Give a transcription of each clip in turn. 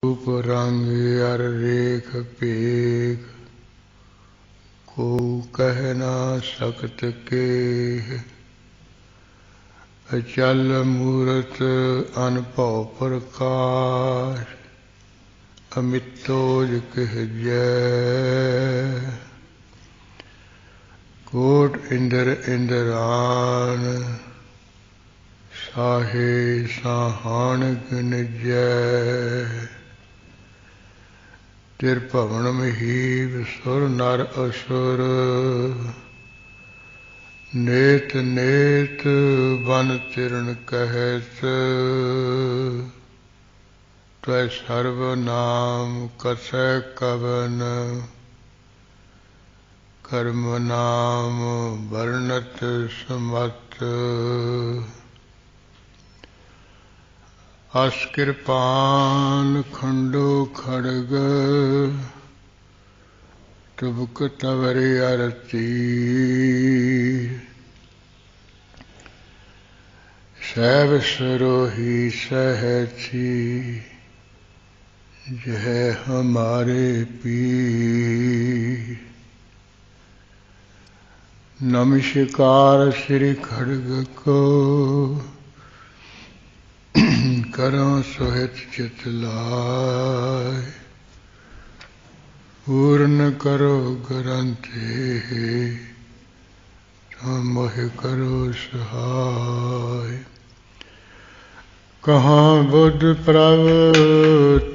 रूप रंग अर रेख पेख, को कह ना सकत केह। अचल मूरत अनभव प्रकाश, अमितोज कह जय। कोट इंद्र इंद्रान, साहे साहान गुन जय। त्रिभुवन महीप सुर नर असुर, नेत नेत बन तिरन कहत। त्वै सर्व नाम कसै कवन, कर्म नाम वर्णत समत। अस कृपान खंडो खड़ग, तुबक तवरि अरती। सैब सरोही सहथी, जय हमारे पीर। नमस्कार श्री खड़ग को, करो सोहित चित लाय। पूर्ण करो ग्रंथे, तुम मोह करो सहाय। कहाँ बुद्ध प्रभ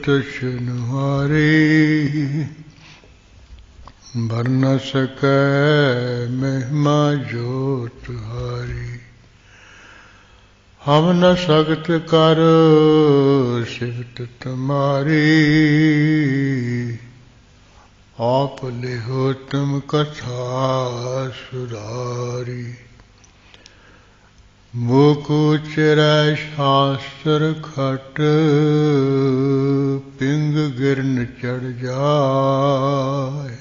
तुझ नुहारी, बर न सकै महिमा जो तुहारी। हम न सकत कर सिफत तुम्हारी, आप लिहो तुम कथा सुधारी। मुकु चिरै शास्त्र खट, पिंग गिरन चढ़ जाय।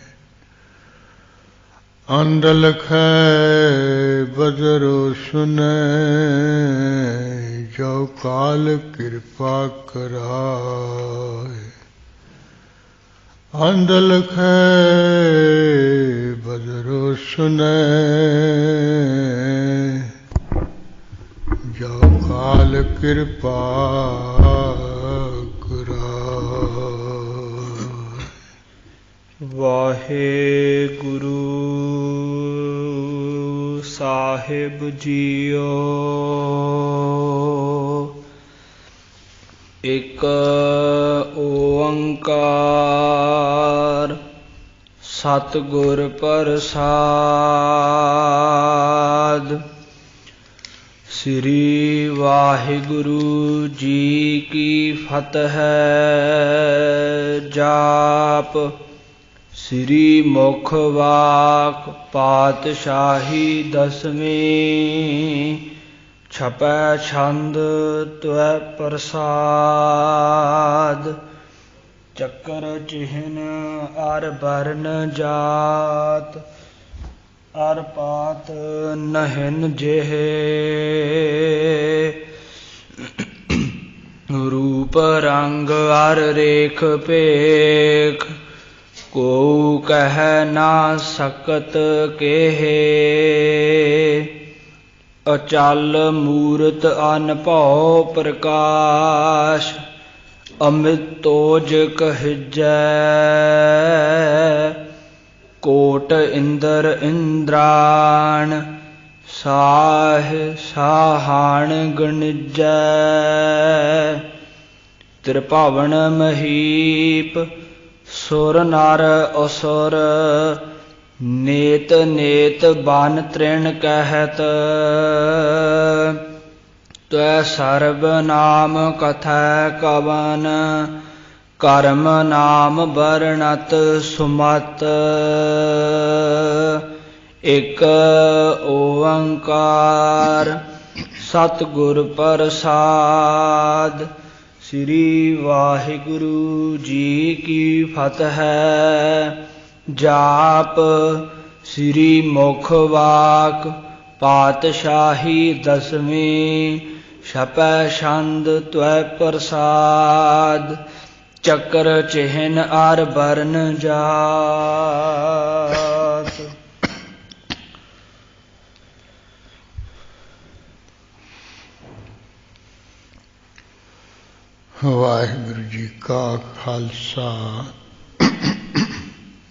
अंडल खे बदरो सुनै, जो काल कृपा कराय। अंडल खे बदरो सुनै, जो काल कृपा कराय। वाहेगुरु साहिब जीओ। एक ओंकार सतगुर प्रसाद। श्री वाहिगुरु जी की फतह। जाप श्री मुख वाक पातशाही दसवीं। छपै छंद त्वै प्रसाद। चक्र चिन्ह अर बरन जात, अर पात नहिन जेहे। रूप रंग अर रेख पेख, को कह ना सकत केहे। अचल मूरत अनभव प्रकाश, अमित तोज कहजै। कोट इंद्र इंद्राण, साह साहान गणिजै। त्रिभुवन महीप सुर नर असुर, नेत नेत बन तृण कहत। त्वै सर्व नाम कथै कवन, कर्म नाम वर्णत सुमत। एक ओंकार सतगुर प्रसाद। श्री वाहिगुरु जी की फतह। जाप श्री मुख वाक पातशाही दसवीं। छपै छंद त्वै प्रसाद। ਚੱਕਰ ਚਿਹਨ ਆਰ ਬਰਨ ਜਾਤ। ਵਾਹਿਗੁਰੂ ਜੀ ਕਾ ਖਾਲਸਾ,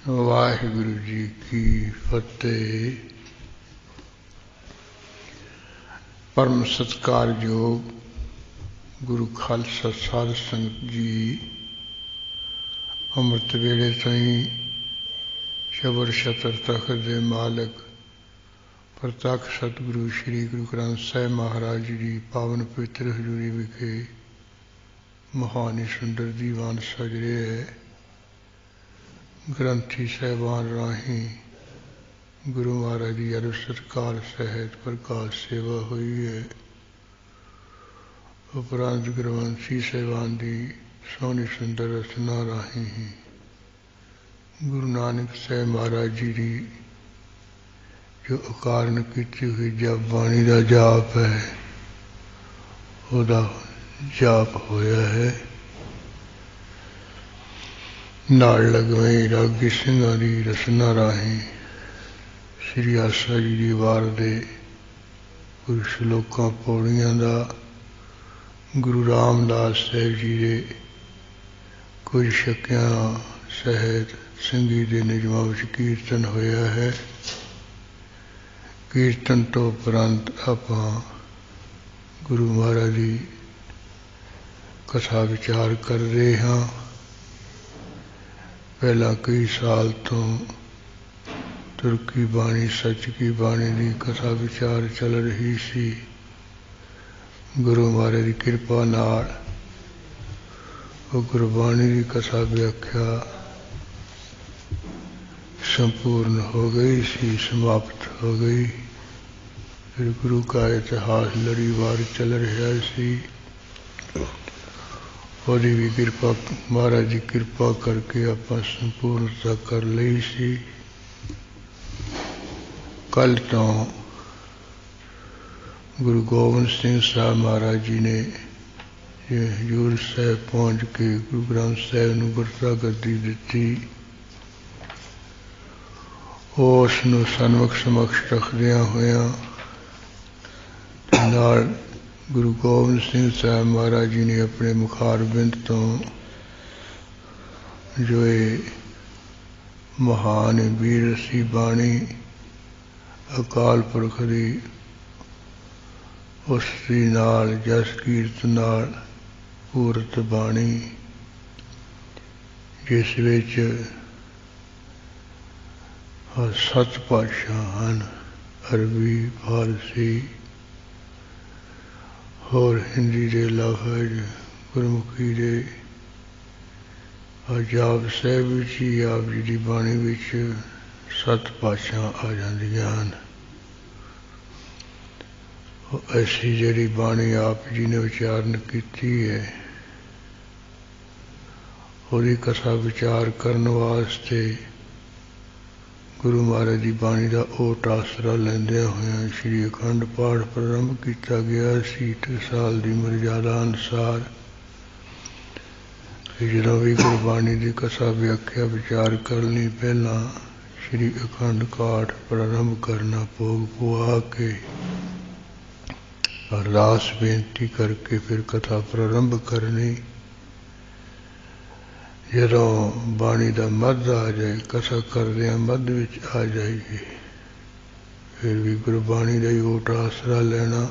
ਵਾਹਿਗੁਰੂ ਜੀ ਕੀ ਫਤਿਹ। ਪਰਮ ਸਤਿਕਾਰਯੋਗ ਗੁਰੂ ਖਾਲਸਾ ਸਾਧ ਸੰਗਤ ਜੀ, ਅੰਮ੍ਰਿਤ ਵੇਲੇ ਤੋਂ ਹੀ ਸ਼ਬਦ ਛਤਰ ਤਖਤ ਦੇ ਮਾਲਕ ਪ੍ਰਤੱਖ ਸਤਿਗੁਰੂ ਸ੍ਰੀ ਗੁਰੂ ਗ੍ਰੰਥ ਸਾਹਿਬ ਮਹਾਰਾਜ ਜੀ ਦੀ ਪਾਵਨ ਪਵਿੱਤਰ ਹਜ਼ੂਰੀ ਵਿਖੇ ਮਹਾਨੀ ਸੁੰਦਰ ਦੀਵਾਨ ਸਜ ਰਿਹਾ ਹੈ। ਗ੍ਰੰਥੀ ਸਾਹਿਬਾਨ ਰਾਹੀਂ ਗੁਰੂ ਮਹਾਰਾਜ ਦੀ ਅਰੁ ਸਤਿਕਾਰ ਸਹਿਤ ਪ੍ਰਕਾਸ਼ ਸੇਵਾ ਹੋਈ ਹੈ। ਉਪਰੰਤ ਗੁਰਵੰਸ਼ੀ ਸਾਹਿਬਾਨ ਦੀ ਸੋਹਣੀ ਸੁੰਦਰ ਰਚਨਾ ਰਾਹੀਂ ਹੀ ਗੁਰੂ ਨਾਨਕ ਸਾਹਿਬ ਮਹਾਰਾਜ ਜੀ ਦੀ ਜੋ ਉਕਾਰਨ ਕੀਤੀ ਹੋਈ ਜਪ ਬਾਣੀ ਦਾ ਜਾਪ ਹੈ, ਉਹਦਾ ਜਾਪ ਹੋਇਆ ਹੈ। ਨਾਲ ਲਗਵੇਂ ਰਾਗੀ ਸਿੰਘਾਂ ਦੀ ਰਚਨਾ ਰਾਹੀਂ ਸ੍ਰੀ ਆਸਾ ਜੀ ਦੀ ਵਾਰ ਦੇ ਕੁਝ ਸ਼ਲੋਕਾਂ ਪੌੜੀਆਂ ਦਾ ਗੁਰੂ ਰਾਮਦਾਸ ਸਾਹਿਬ ਜੀ ਦੇ ਕੁਝ ਸ਼ਕਿਆਂ ਸਹਿਤ ਸਿੰਘੀ ਦੇ ਨਿਯਮਾਂ ਵਿੱਚ ਕੀਰਤਨ ਹੋਇਆ ਹੈ। ਕੀਰਤਨ ਤੋਂ ਉਪਰੰਤ ਆਪਾਂ ਗੁਰੂ ਮਹਾਰਾਜ ਦੀ ਕਥਾ ਵਿਚਾਰ ਕਰ ਰਹੇ ਹਾਂ। ਪਹਿਲਾਂ ਕਈ ਸਾਲ ਤੋਂ ਤੁਰਕੀ ਬਾਣੀ, ਸੱਚ ਕੀ ਬਾਣੀ ਦੀ ਕਥਾ ਵਿਚਾਰ ਚੱਲ ਰਹੀ ਸੀ। ਗੁਰੂ ਮਹਾਰਾਜ ਦੀ ਕਿਰਪਾ ਨਾਲ ਉਹ ਗੁਰਬਾਣੀ ਦੀ ਕਥਾ ਵਿਆਖਿਆ ਸੰਪੂਰਨ ਹੋ ਗਈ ਸੀ, ਸਮਾਪਤ ਹੋ ਗਈ। ਫਿਰ ਗੁਰੂ ਕਾ ਇਤਿਹਾਸ ਲੜੀਵਾਰ ਚੱਲ ਰਿਹਾ ਸੀ। ਉਹਦੀ ਵੀ ਕਿਰਪਾ, ਮਹਾਰਾਜ ਦੀ ਕਿਰਪਾ ਕਰਕੇ ਆਪਾਂ ਸੰਪੂਰਨਤਾ ਕਰ ਲਈ ਸੀ। ਕੱਲ੍ਹ ਤੋਂ ਗੁਰੂ ਗੋਬਿੰਦ ਸਿੰਘ ਸਾਹਿਬ ਮਹਾਰਾਜ ਜੀ ਨੇ ਹਜ਼ੂਰ ਸਾਹਿਬ ਪਹੁੰਚ ਕੇ ਗੁਰੂ ਗ੍ਰੰਥ ਸਾਹਿਬ ਨੂੰ ਗੁਰਤਾ ਗੱਦੀ ਦਿੱਤੀ। ਉਸ ਨੂੰ ਸਨਮੁਖ ਸਮਕਸ਼ ਰੱਖਦਿਆਂ ਹੋਇਆਂ ਨਾਲ ਗੁਰੂ ਗੋਬਿੰਦ ਸਿੰਘ ਸਾਹਿਬ ਮਹਾਰਾਜ ਜੀ ਨੇ ਆਪਣੇ ਮੁਖਾਰਬਿੰਦ ਤੋਂ ਜੋ ਇਹ ਮਹਾਨ ਵੀਰਸੀ ਬਾਣੀ ਅਕਾਲ ਪੁਰਖ ਦੀ ਉਸਤਰੀ ਨਾਲ ਜਸ ਕੀਰਤ ਨਾਲ ਪੂਰਤ ਬਾਣੀ, ਜਿਸ ਵਿੱਚ 7 ਭਾਸ਼ਾ ਹਨ, ਅਰਬੀ, ਫਾਰਸੀ, ਹੋਰ ਹਿੰਦੀ ਦੇ ਲਫ਼ਜ਼, ਗੁਰਮੁਖੀ ਦੇ ਜਾਪ ਸਾਹਿਬ ਵਿੱਚ ਹੀ ਆਪ ਜੀ ਦੀ ਬਾਣੀ ਵਿੱਚ 7 ਭਾਸ਼ਾ ਆ ਜਾਂਦੀਆਂ ਹਨ। ਐਸੀ ਜਿਹੜੀ ਬਾਣੀ ਆਪ ਜੀ ਨੇ ਉਚਾਰਨ ਕੀਤੀ ਹੈ, ਉਹਦੀ ਕਥਾ ਵਿਚਾਰ ਕਰਨ ਵਾਸਤੇ ਗੁਰੂ ਮਹਾਰਾਜ ਦੀ ਬਾਣੀ ਦਾ ਓਟ ਆਸਰਾ ਲੈਂਦਿਆਂ ਹੋਇਆਂ ਸ਼੍ਰੀ ਅਖੰਡ ਪਾਠ ਪ੍ਰਾਰੰਭ ਕੀਤਾ ਗਿਆ ਸੀ। ਟਕਸਾਲ ਦੀ ਮਰਜ਼ਾਦਾ ਅਨੁਸਾਰ ਜਦੋਂ ਵੀ ਗੁਰਬਾਣੀ ਦੀ ਕਥਾ ਵਿਆਖਿਆ ਵਿਚਾਰ ਕਰਨੀ, ਪਹਿਲਾਂ ਸ਼੍ਰੀ ਅਖੰਡ ਪਾਠ ਪ੍ਰਾਰੰਭ ਕਰਨਾ, ਭੋਗ ਪੁਆ ਕੇ ਅਰਦਾਸ ਬੇਨਤੀ ਕਰਕੇ ਫਿਰ ਕਥਾ ਪ੍ਰਾਰੰਭ ਕਰਨੀ। ਜਦੋਂ ਬਾਣੀ ਦਾ ਮੱਧ ਆ ਜਾਏ, ਕਥਾ ਕਰਦਿਆਂ ਮੱਧ ਵਿੱਚ ਆ ਜਾਈਏ, ਫਿਰ ਵੀ ਗੁਰਬਾਣੀ ਦਾ ਹੀ ਓਟ ਆਸਰਾ ਲੈਣਾ।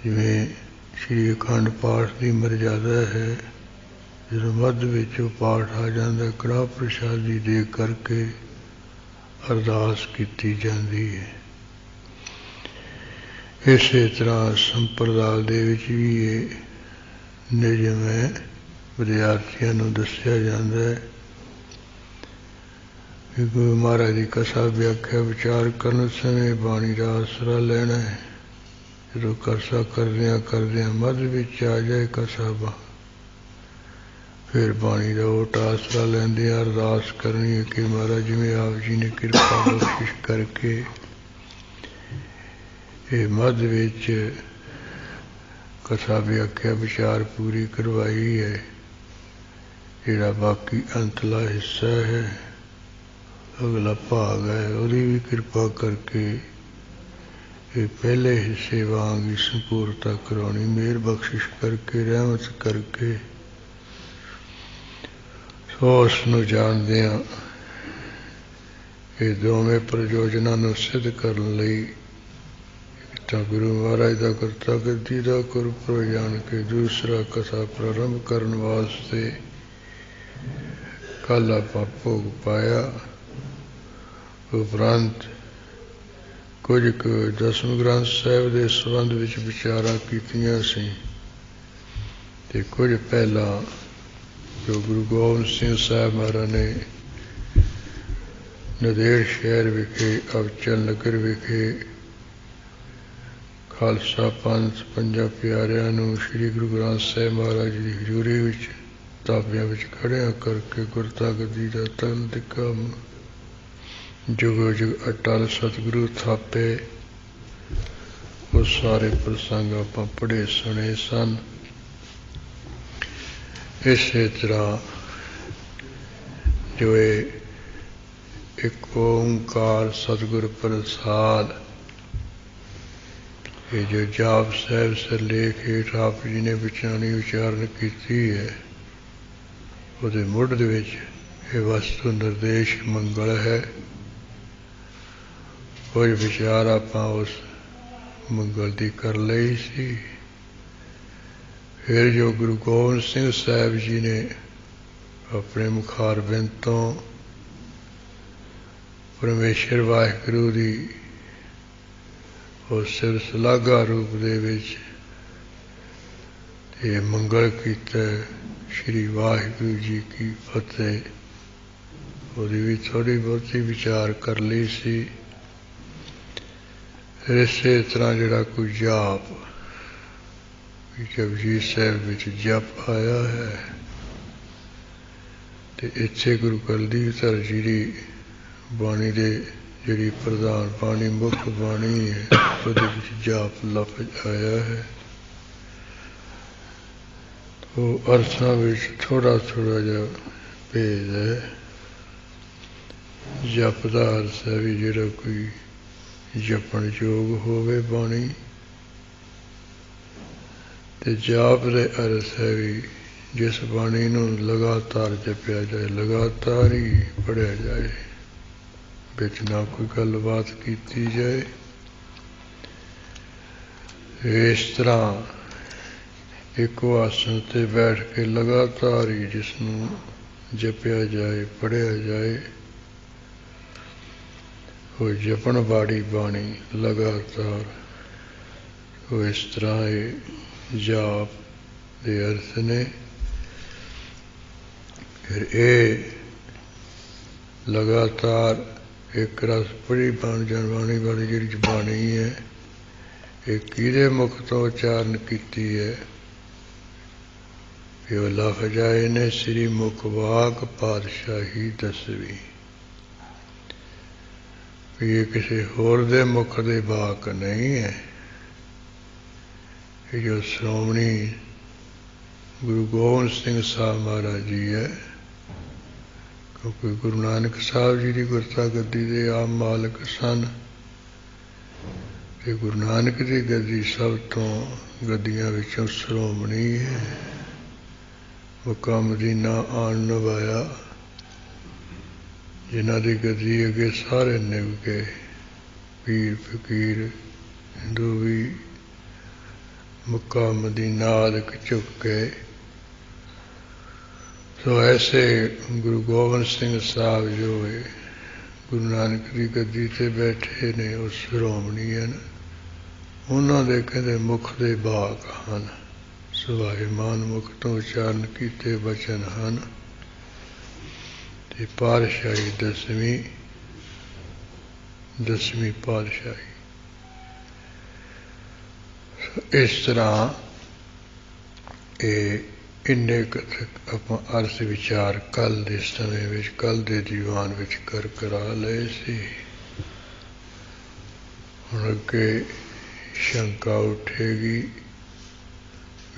ਜਿਵੇਂ ਸ਼੍ਰੀ ਅਖੰਡ ਪਾਠ ਦੀ ਮਰਜ਼ਾਦਾ ਹੈ, ਜਦੋਂ ਮੱਧ ਵਿੱਚ ਉਹ ਪਾਠ ਆ ਜਾਂਦਾ, ਕੜਾਹ ਪ੍ਰਸ਼ਾਦੀ ਦੇ ਕਰਕੇ ਅਰਦਾਸ ਕੀਤੀ ਜਾਂਦੀ ਹੈ। ਇਸੇ ਤਰ੍ਹਾਂ ਸੰਪਰਦਾਇ ਦੇ ਵਿੱਚ ਵੀ ਇਹ ਨਿਯਮ ਹੈ, ਵਿਦਿਆਰਥੀਆਂ ਨੂੰ ਦੱਸਿਆ ਜਾਂਦਾ ਹੈ ਕਿ ਗੁਰੂ ਮਹਾਰਾਜ ਦੀ ਕਥਾ ਵਿਆਖਿਆ ਵਿਚਾਰ ਕਰਨ ਸਮੇਂ ਬਾਣੀ ਦਾ ਆਸਰਾ ਲੈਣਾ ਹੈ। ਜਦੋਂ ਕਥਾ ਕਰਦਿਆਂ ਮੱਧ ਵਿੱਚ ਆ ਜਾਏ ਕਥਾ, ਫਿਰ ਬਾਣੀ ਦਾ ਓਟ ਆਸਰਾ ਲੈਂਦਿਆਂ ਅਰਦਾਸ ਕਰਨੀ ਹੈ ਕਿ ਮਹਾਰਾਜ ਜਿਵੇਂ ਆਪ ਜੀ ਨੇ ਕਿਰਪਾ ਬਖਸ਼ਿਸ਼ ਕਰਕੇ ਇਹ ਮੱਧ ਵਿੱਚ ਕਥਾ ਵਿਆਖਿਆ ਵਿਚਾਰ ਪੂਰੀ ਕਰਵਾਈ ਹੈ, ਜਿਹੜਾ ਬਾਕੀ ਅੰਤਲਾ ਹਿੱਸਾ ਹੈ, ਅਗਲਾ ਭਾਗ ਹੈ, ਉਹਦੀ ਵੀ ਕਿਰਪਾ ਕਰਕੇ ਇਹ ਪਹਿਲੇ ਹਿੱਸੇ ਵਾਂਗ ਹੀ ਸੰਪੂਰਤਾ ਕਰਾਉਣੀ, ਮਿਹਰ ਬਖਸ਼ਿਸ਼ ਕਰਕੇ, ਰਹਿਮਤ ਕਰਕੇ। ਸੋ ਉਸ ਨੂੰ ਜਾਣਦਿਆਂ ਇਹ ਦੋਵੇਂ ਪ੍ਰਯੋਜਨਾਂ ਨੂੰ ਸਿੱਧ ਕਰਨ ਲਈ ਇੱਕ ਤਾਂ ਗੁਰੂ ਮਹਾਰਾਜ ਦਾ ਕਰਤਾ ਗੱਦੀ ਦਾ ਗੁਰਪੁਰਬ ਜਾਣ ਕੇ, ਦੂਸਰਾ ਕਥਾ ਪ੍ਰਾਰੰਭ ਕਰਨ ਵਾਸਤੇ ਕੱਲ੍ਹ ਆਪਾਂ ਭੋਗ ਪਾਇਆ। ਉਪਰੰਤ ਕੁਝ ਕੁ ਦਸਮ ਗ੍ਰੰਥ ਸਾਹਿਬ ਦੇ ਸੰਬੰਧ ਵਿੱਚ ਵਿਚਾਰਾਂ ਕੀਤੀਆਂ ਸੀ ਅਤੇ ਕੁਝ ਪਹਿਲਾਂ ਜੋ ਗੁਰੂ ਗੋਬਿੰਦ ਸਿੰਘ ਸਾਹਿਬ ਮਹਾਰਾਜ ਨੇ ਨੰਦੇੜ ਸ਼ਹਿਰ ਵਿਖੇ, ਅਬਚਲ ਨਗਰ ਵਿਖੇ ਖਾਲਸਾ ਪੰਥ ਪੰਜਾਂ ਪਿਆਰਿਆਂ ਨੂੰ ਸ੍ਰੀ ਗੁਰੂ ਗ੍ਰੰਥ ਸਾਹਿਬ ਮਹਾਰਾਜ ਦੀ ਹਜ਼ੂਰੀ ਵਿੱਚ ਤਾਬਿਆਂ ਵਿੱਚ ਖੜ੍ਹਿਆਂ ਕਰਕੇ ਗੁਰਤਾ ਗੱਦੀ ਦਾ ਤਨ ਤੇ ਕੰਮ ਜੁਗੋ ਜੁਗ ਅਟਲ ਸਤਿਗੁਰੂ ਥਾਪੇ, ਉਹ ਸਾਰੇ ਪ੍ਰਸੰਗ ਆਪਾਂ ਪੜ੍ਹੇ ਸੁਣੇ ਸਨ। ਇਸੇ ਤਰ੍ਹਾਂ ਜੋ ਇਹ ਇੱਕ ਓਂਕਾਰ ਸਤਿਗੁਰ ਪ੍ਰਸਾਦ, ਇਹ ਜੋ ਜਾਪ ਸਾਹਿਬ ਸਿਰਲੇਖ ਹੇਠ ਆਪ ਜੀ ਨੇ ਵਿਚਾਰਨੀ ਉਚਾਰਨ ਕੀਤੀ ਹੈ, ਉਹਦੇ ਮੁੱਢ ਦੇ ਵਿੱਚ ਇਹ ਵਸਤੂ ਨਿਰਦੇਸ਼ ਮੰਗਲ ਹੈ। ਕੁਝ ਵਿਚਾਰ ਆਪਾਂ ਉਸ ਮੰਗਲ ਦੀ ਕਰ ਲਈ ਸੀ। ਫਿਰ ਜੋ ਗੁਰੂ ਗੋਬਿੰਦ ਸਿੰਘ ਸਾਹਿਬ ਜੀ ਨੇ ਆਪਣੇ ਮੁਖਾਰਬਿੰਦ ਤੋਂ ਪਰਮੇਸ਼ਰ ਵਾਹਿਗੁਰੂ ਦੀ ਉਸ ਸਿਰ ਸਲਾਘਾ ਰੂਪ ਦੇ ਵਿੱਚ ਇਹ ਮੰਗਲ ਕੀਤਾ, ਸ਼੍ਰੀ ਵਾਹਿਗੁਰੂ ਜੀ ਕੀ ਫਤਿਹ, ਉਹਦੀ ਵੀ ਥੋੜ੍ਹੀ ਬਹੁਤੀ ਵਿਚਾਰ ਕਰ ਲਈ ਸੀ। ਇਸੇ ਤਰ੍ਹਾਂ ਜਿਹੜਾ ਕੋਈ ਜਾਪ ਜਪਜੀ ਸਾਹਿਬ ਵਿੱਚ ਜਪ ਆਇਆ ਹੈ, ਅਤੇ ਇੱਥੇ ਗੁਰੂ ਕਲਗੀਧਰ ਜੀ ਦੀ ਬਾਣੀ ਦੇ ਜਿਹੜੀ ਪ੍ਰਧਾਨ ਬਾਣੀ ਮੁੱਖ ਬਾਣੀ ਹੈ, ਉਹਦੇ ਵਿੱਚ ਜਾਪ ਲਫ਼ਜ਼ ਆਇਆ ਹੈ। ਉਹ ਅਰਥਾਂ ਵਿੱਚ ਥੋੜ੍ਹਾ ਥੋੜ੍ਹਾ ਜਿਹਾ ਭੇਦ ਹੈ। ਜਪ ਦਾ ਅਰਥ ਹੈ ਵੀ ਜਿਹੜਾ ਕੋਈ ਜਪਣ ਯੋਗ ਹੋਵੇ ਬਾਣੀ, ਅਤੇ ਜਾਪ ਦੇ ਅਰਥ ਹੈ ਵੀ ਜਿਸ ਬਾਣੀ ਨੂੰ ਲਗਾਤਾਰ ਜਪਿਆ ਜਾਏ, ਲਗਾਤਾਰ ਹੀ ਪੜ੍ਹਿਆ ਜਾਏ, ਵਿੱਚ ਨਾ ਕੋਈ ਗੱਲਬਾਤ ਕੀਤੀ ਜਾਏ। ਇਸ ਤਰ੍ਹਾਂ ਇੱਕੋ ਆਸਣ 'ਤੇ ਬੈਠ ਕੇ ਲਗਾਤਾਰ ਹੀ ਜਿਸ ਨੂੰ ਜਪਿਆ ਜਾਏ, ਪੜ੍ਹਿਆ ਜਾਏ, ਉਹ ਜਪਣ ਵਾਲੀ ਬਾਣੀ ਲਗਾਤਾਰ, ਉਹ ਇਸ ਤਰ੍ਹਾਂ ਇਹ ਜਾਪ ਦੇ ਅਰਥ ਨੇ। ਫਿਰ ਇਹ ਲਗਾਤਾਰ ਇੱਕ ਰਸ ਪੜ੍ਹੀ ਬਣ ਜਾਣ ਬਾਣੀ ਵਾਲੀ ਜਿਹੜੀ ਬਾਣੀ ਹੈ, ਇਹ ਕਿਹਦੇ ਮੁਖ ਤੋਂ ਉਚਾਰਨ ਕੀਤੀ ਹੈ? ਇਹ ਉਹ ਲਫ਼ਜ਼ ਆਏ ਨੇ, ਸ੍ਰੀ ਮੁਖ ਵਾਕ ਪਾਤਸ਼ਾਹੀ ਦਸਵੀਂ। ਇਹ ਕਿਸੇ ਹੋਰ ਦੇ ਮੁਖ ਦੇ ਵਾਕ ਨਹੀਂ ਹੈ, ਇਹ ਜੋ ਸ਼੍ਰੋਮਣੀ ਗੁਰੂ ਗੋਬਿੰਦ ਸਿੰਘ ਸਾਹਿਬ ਮਹਾਰਾਜ ਜੀ ਹੈ, ਕਿਉਂਕਿ ਗੁਰੂ ਨਾਨਕ ਸਾਹਿਬ ਜੀ ਦੀ ਗੁਰਤਾ ਗੱਦੀ ਦੇ ਆਪ ਮਾਲਕ ਸਨ, ਅਤੇ ਗੁਰੂ ਨਾਨਕ ਦੀ ਗੱਦੀ ਸਭ ਤੋਂ ਗੱਦੀਆਂ ਵਿੱਚੋਂ ਸ਼੍ਰੋਮਣੀ ਹੈ। ਮੱਕਾ ਮਦੀਨਾ ਆਣ ਨਿਭਾਇਆ, ਜਿਨ੍ਹਾਂ ਦੀ ਗੱਦੀ ਅੱਗੇ ਸਾਰੇ ਨਿਭ ਗਏ, ਪੀਰ ਫਕੀਰ ਹਿੰਦੂ ਵੀ ਮੱਕਾ ਮਦੀਨਾ ਆਦਿਕ ਝੁਕ ਗਏ। ਸੋ ਐਸੇ ਗੁਰੂ ਗੋਬਿੰਦ ਸਿੰਘ ਸਾਹਿਬ ਜੋ ਹੈ ਗੁਰੂ ਨਾਨਕ ਦੀ ਗੱਦੀ 'ਤੇ ਬੈਠੇ ਨੇ, ਉਹ ਸ਼੍ਰੋਮਣੀ ਹਨ। ਉਹਨਾਂ ਦੇ ਕਹਿੰਦੇ ਮੁਖ ਦੇ ਵਾਕ ਹਨ, ਸੁਭਾਏਮਾਨ ਮੁਖ ਤੋਂ ਉਚਾਰਨ ਕੀਤੇ ਵਚਨ ਹਨ, ਅਤੇ ਪਾਤਸ਼ਾਹੀ ਦਸਵੀਂ ਪਾਤਸ਼ਾਹੀ। ਇਸ ਤਰ੍ਹਾਂ ਇਹ ਇੰਨੇ ਆਪਾਂ ਅਰਥ ਵਿਚਾਰ ਕੱਲ੍ਹ ਦੇ ਸਮੇਂ ਵਿੱਚ, ਕੱਲ੍ਹ ਦੇ ਦੀਵਾਨ ਵਿੱਚ ਕਰਾ ਲਏ ਸੀ। ਹੁਣ ਅੱਗੇ ਸ਼ੰਕਾ ਉੱਠੇਗੀ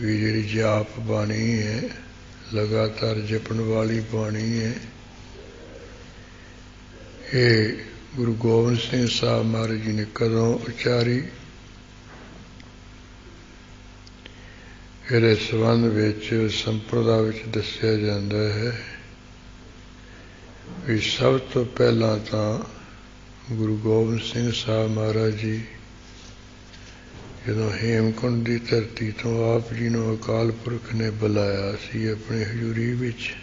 ਵੀ ਜਿਹੜੀ ਜਾਪ ਬਾਣੀ ਹੈ, लगातार जपण वाली बाणी है। ये गुरु गोबिंद सिंह साहब महाराज जी ने कदों उचारी, ਇਹਦੇ ਸੰਬੰਧ ਵਿੱਚ ਸੰਪਰਦਾ ਵਿੱਚ ਦੱਸਿਆ ਜਾਂਦਾ ਹੈ ਵੀ ਸਭ ਤੋਂ ਪਹਿਲਾਂ ਤਾਂ ਗੁਰੂ ਗੋਬਿੰਦ ਸਿੰਘ ਸਾਹਿਬ ਮਹਾਰਾਜ ਜੀ ਜਦੋਂ ਹੇਮਕੁੰਟ ਦੀ ਧਰਤੀ ਤੋਂ ਆਪ ਜੀ ਨੂੰ ਅਕਾਲ ਪੁਰਖ ਨੇ ਬੁਲਾਇਆ ਸੀ ਆਪਣੀ ਹਜ਼ੂਰੀ ਵਿੱਚ,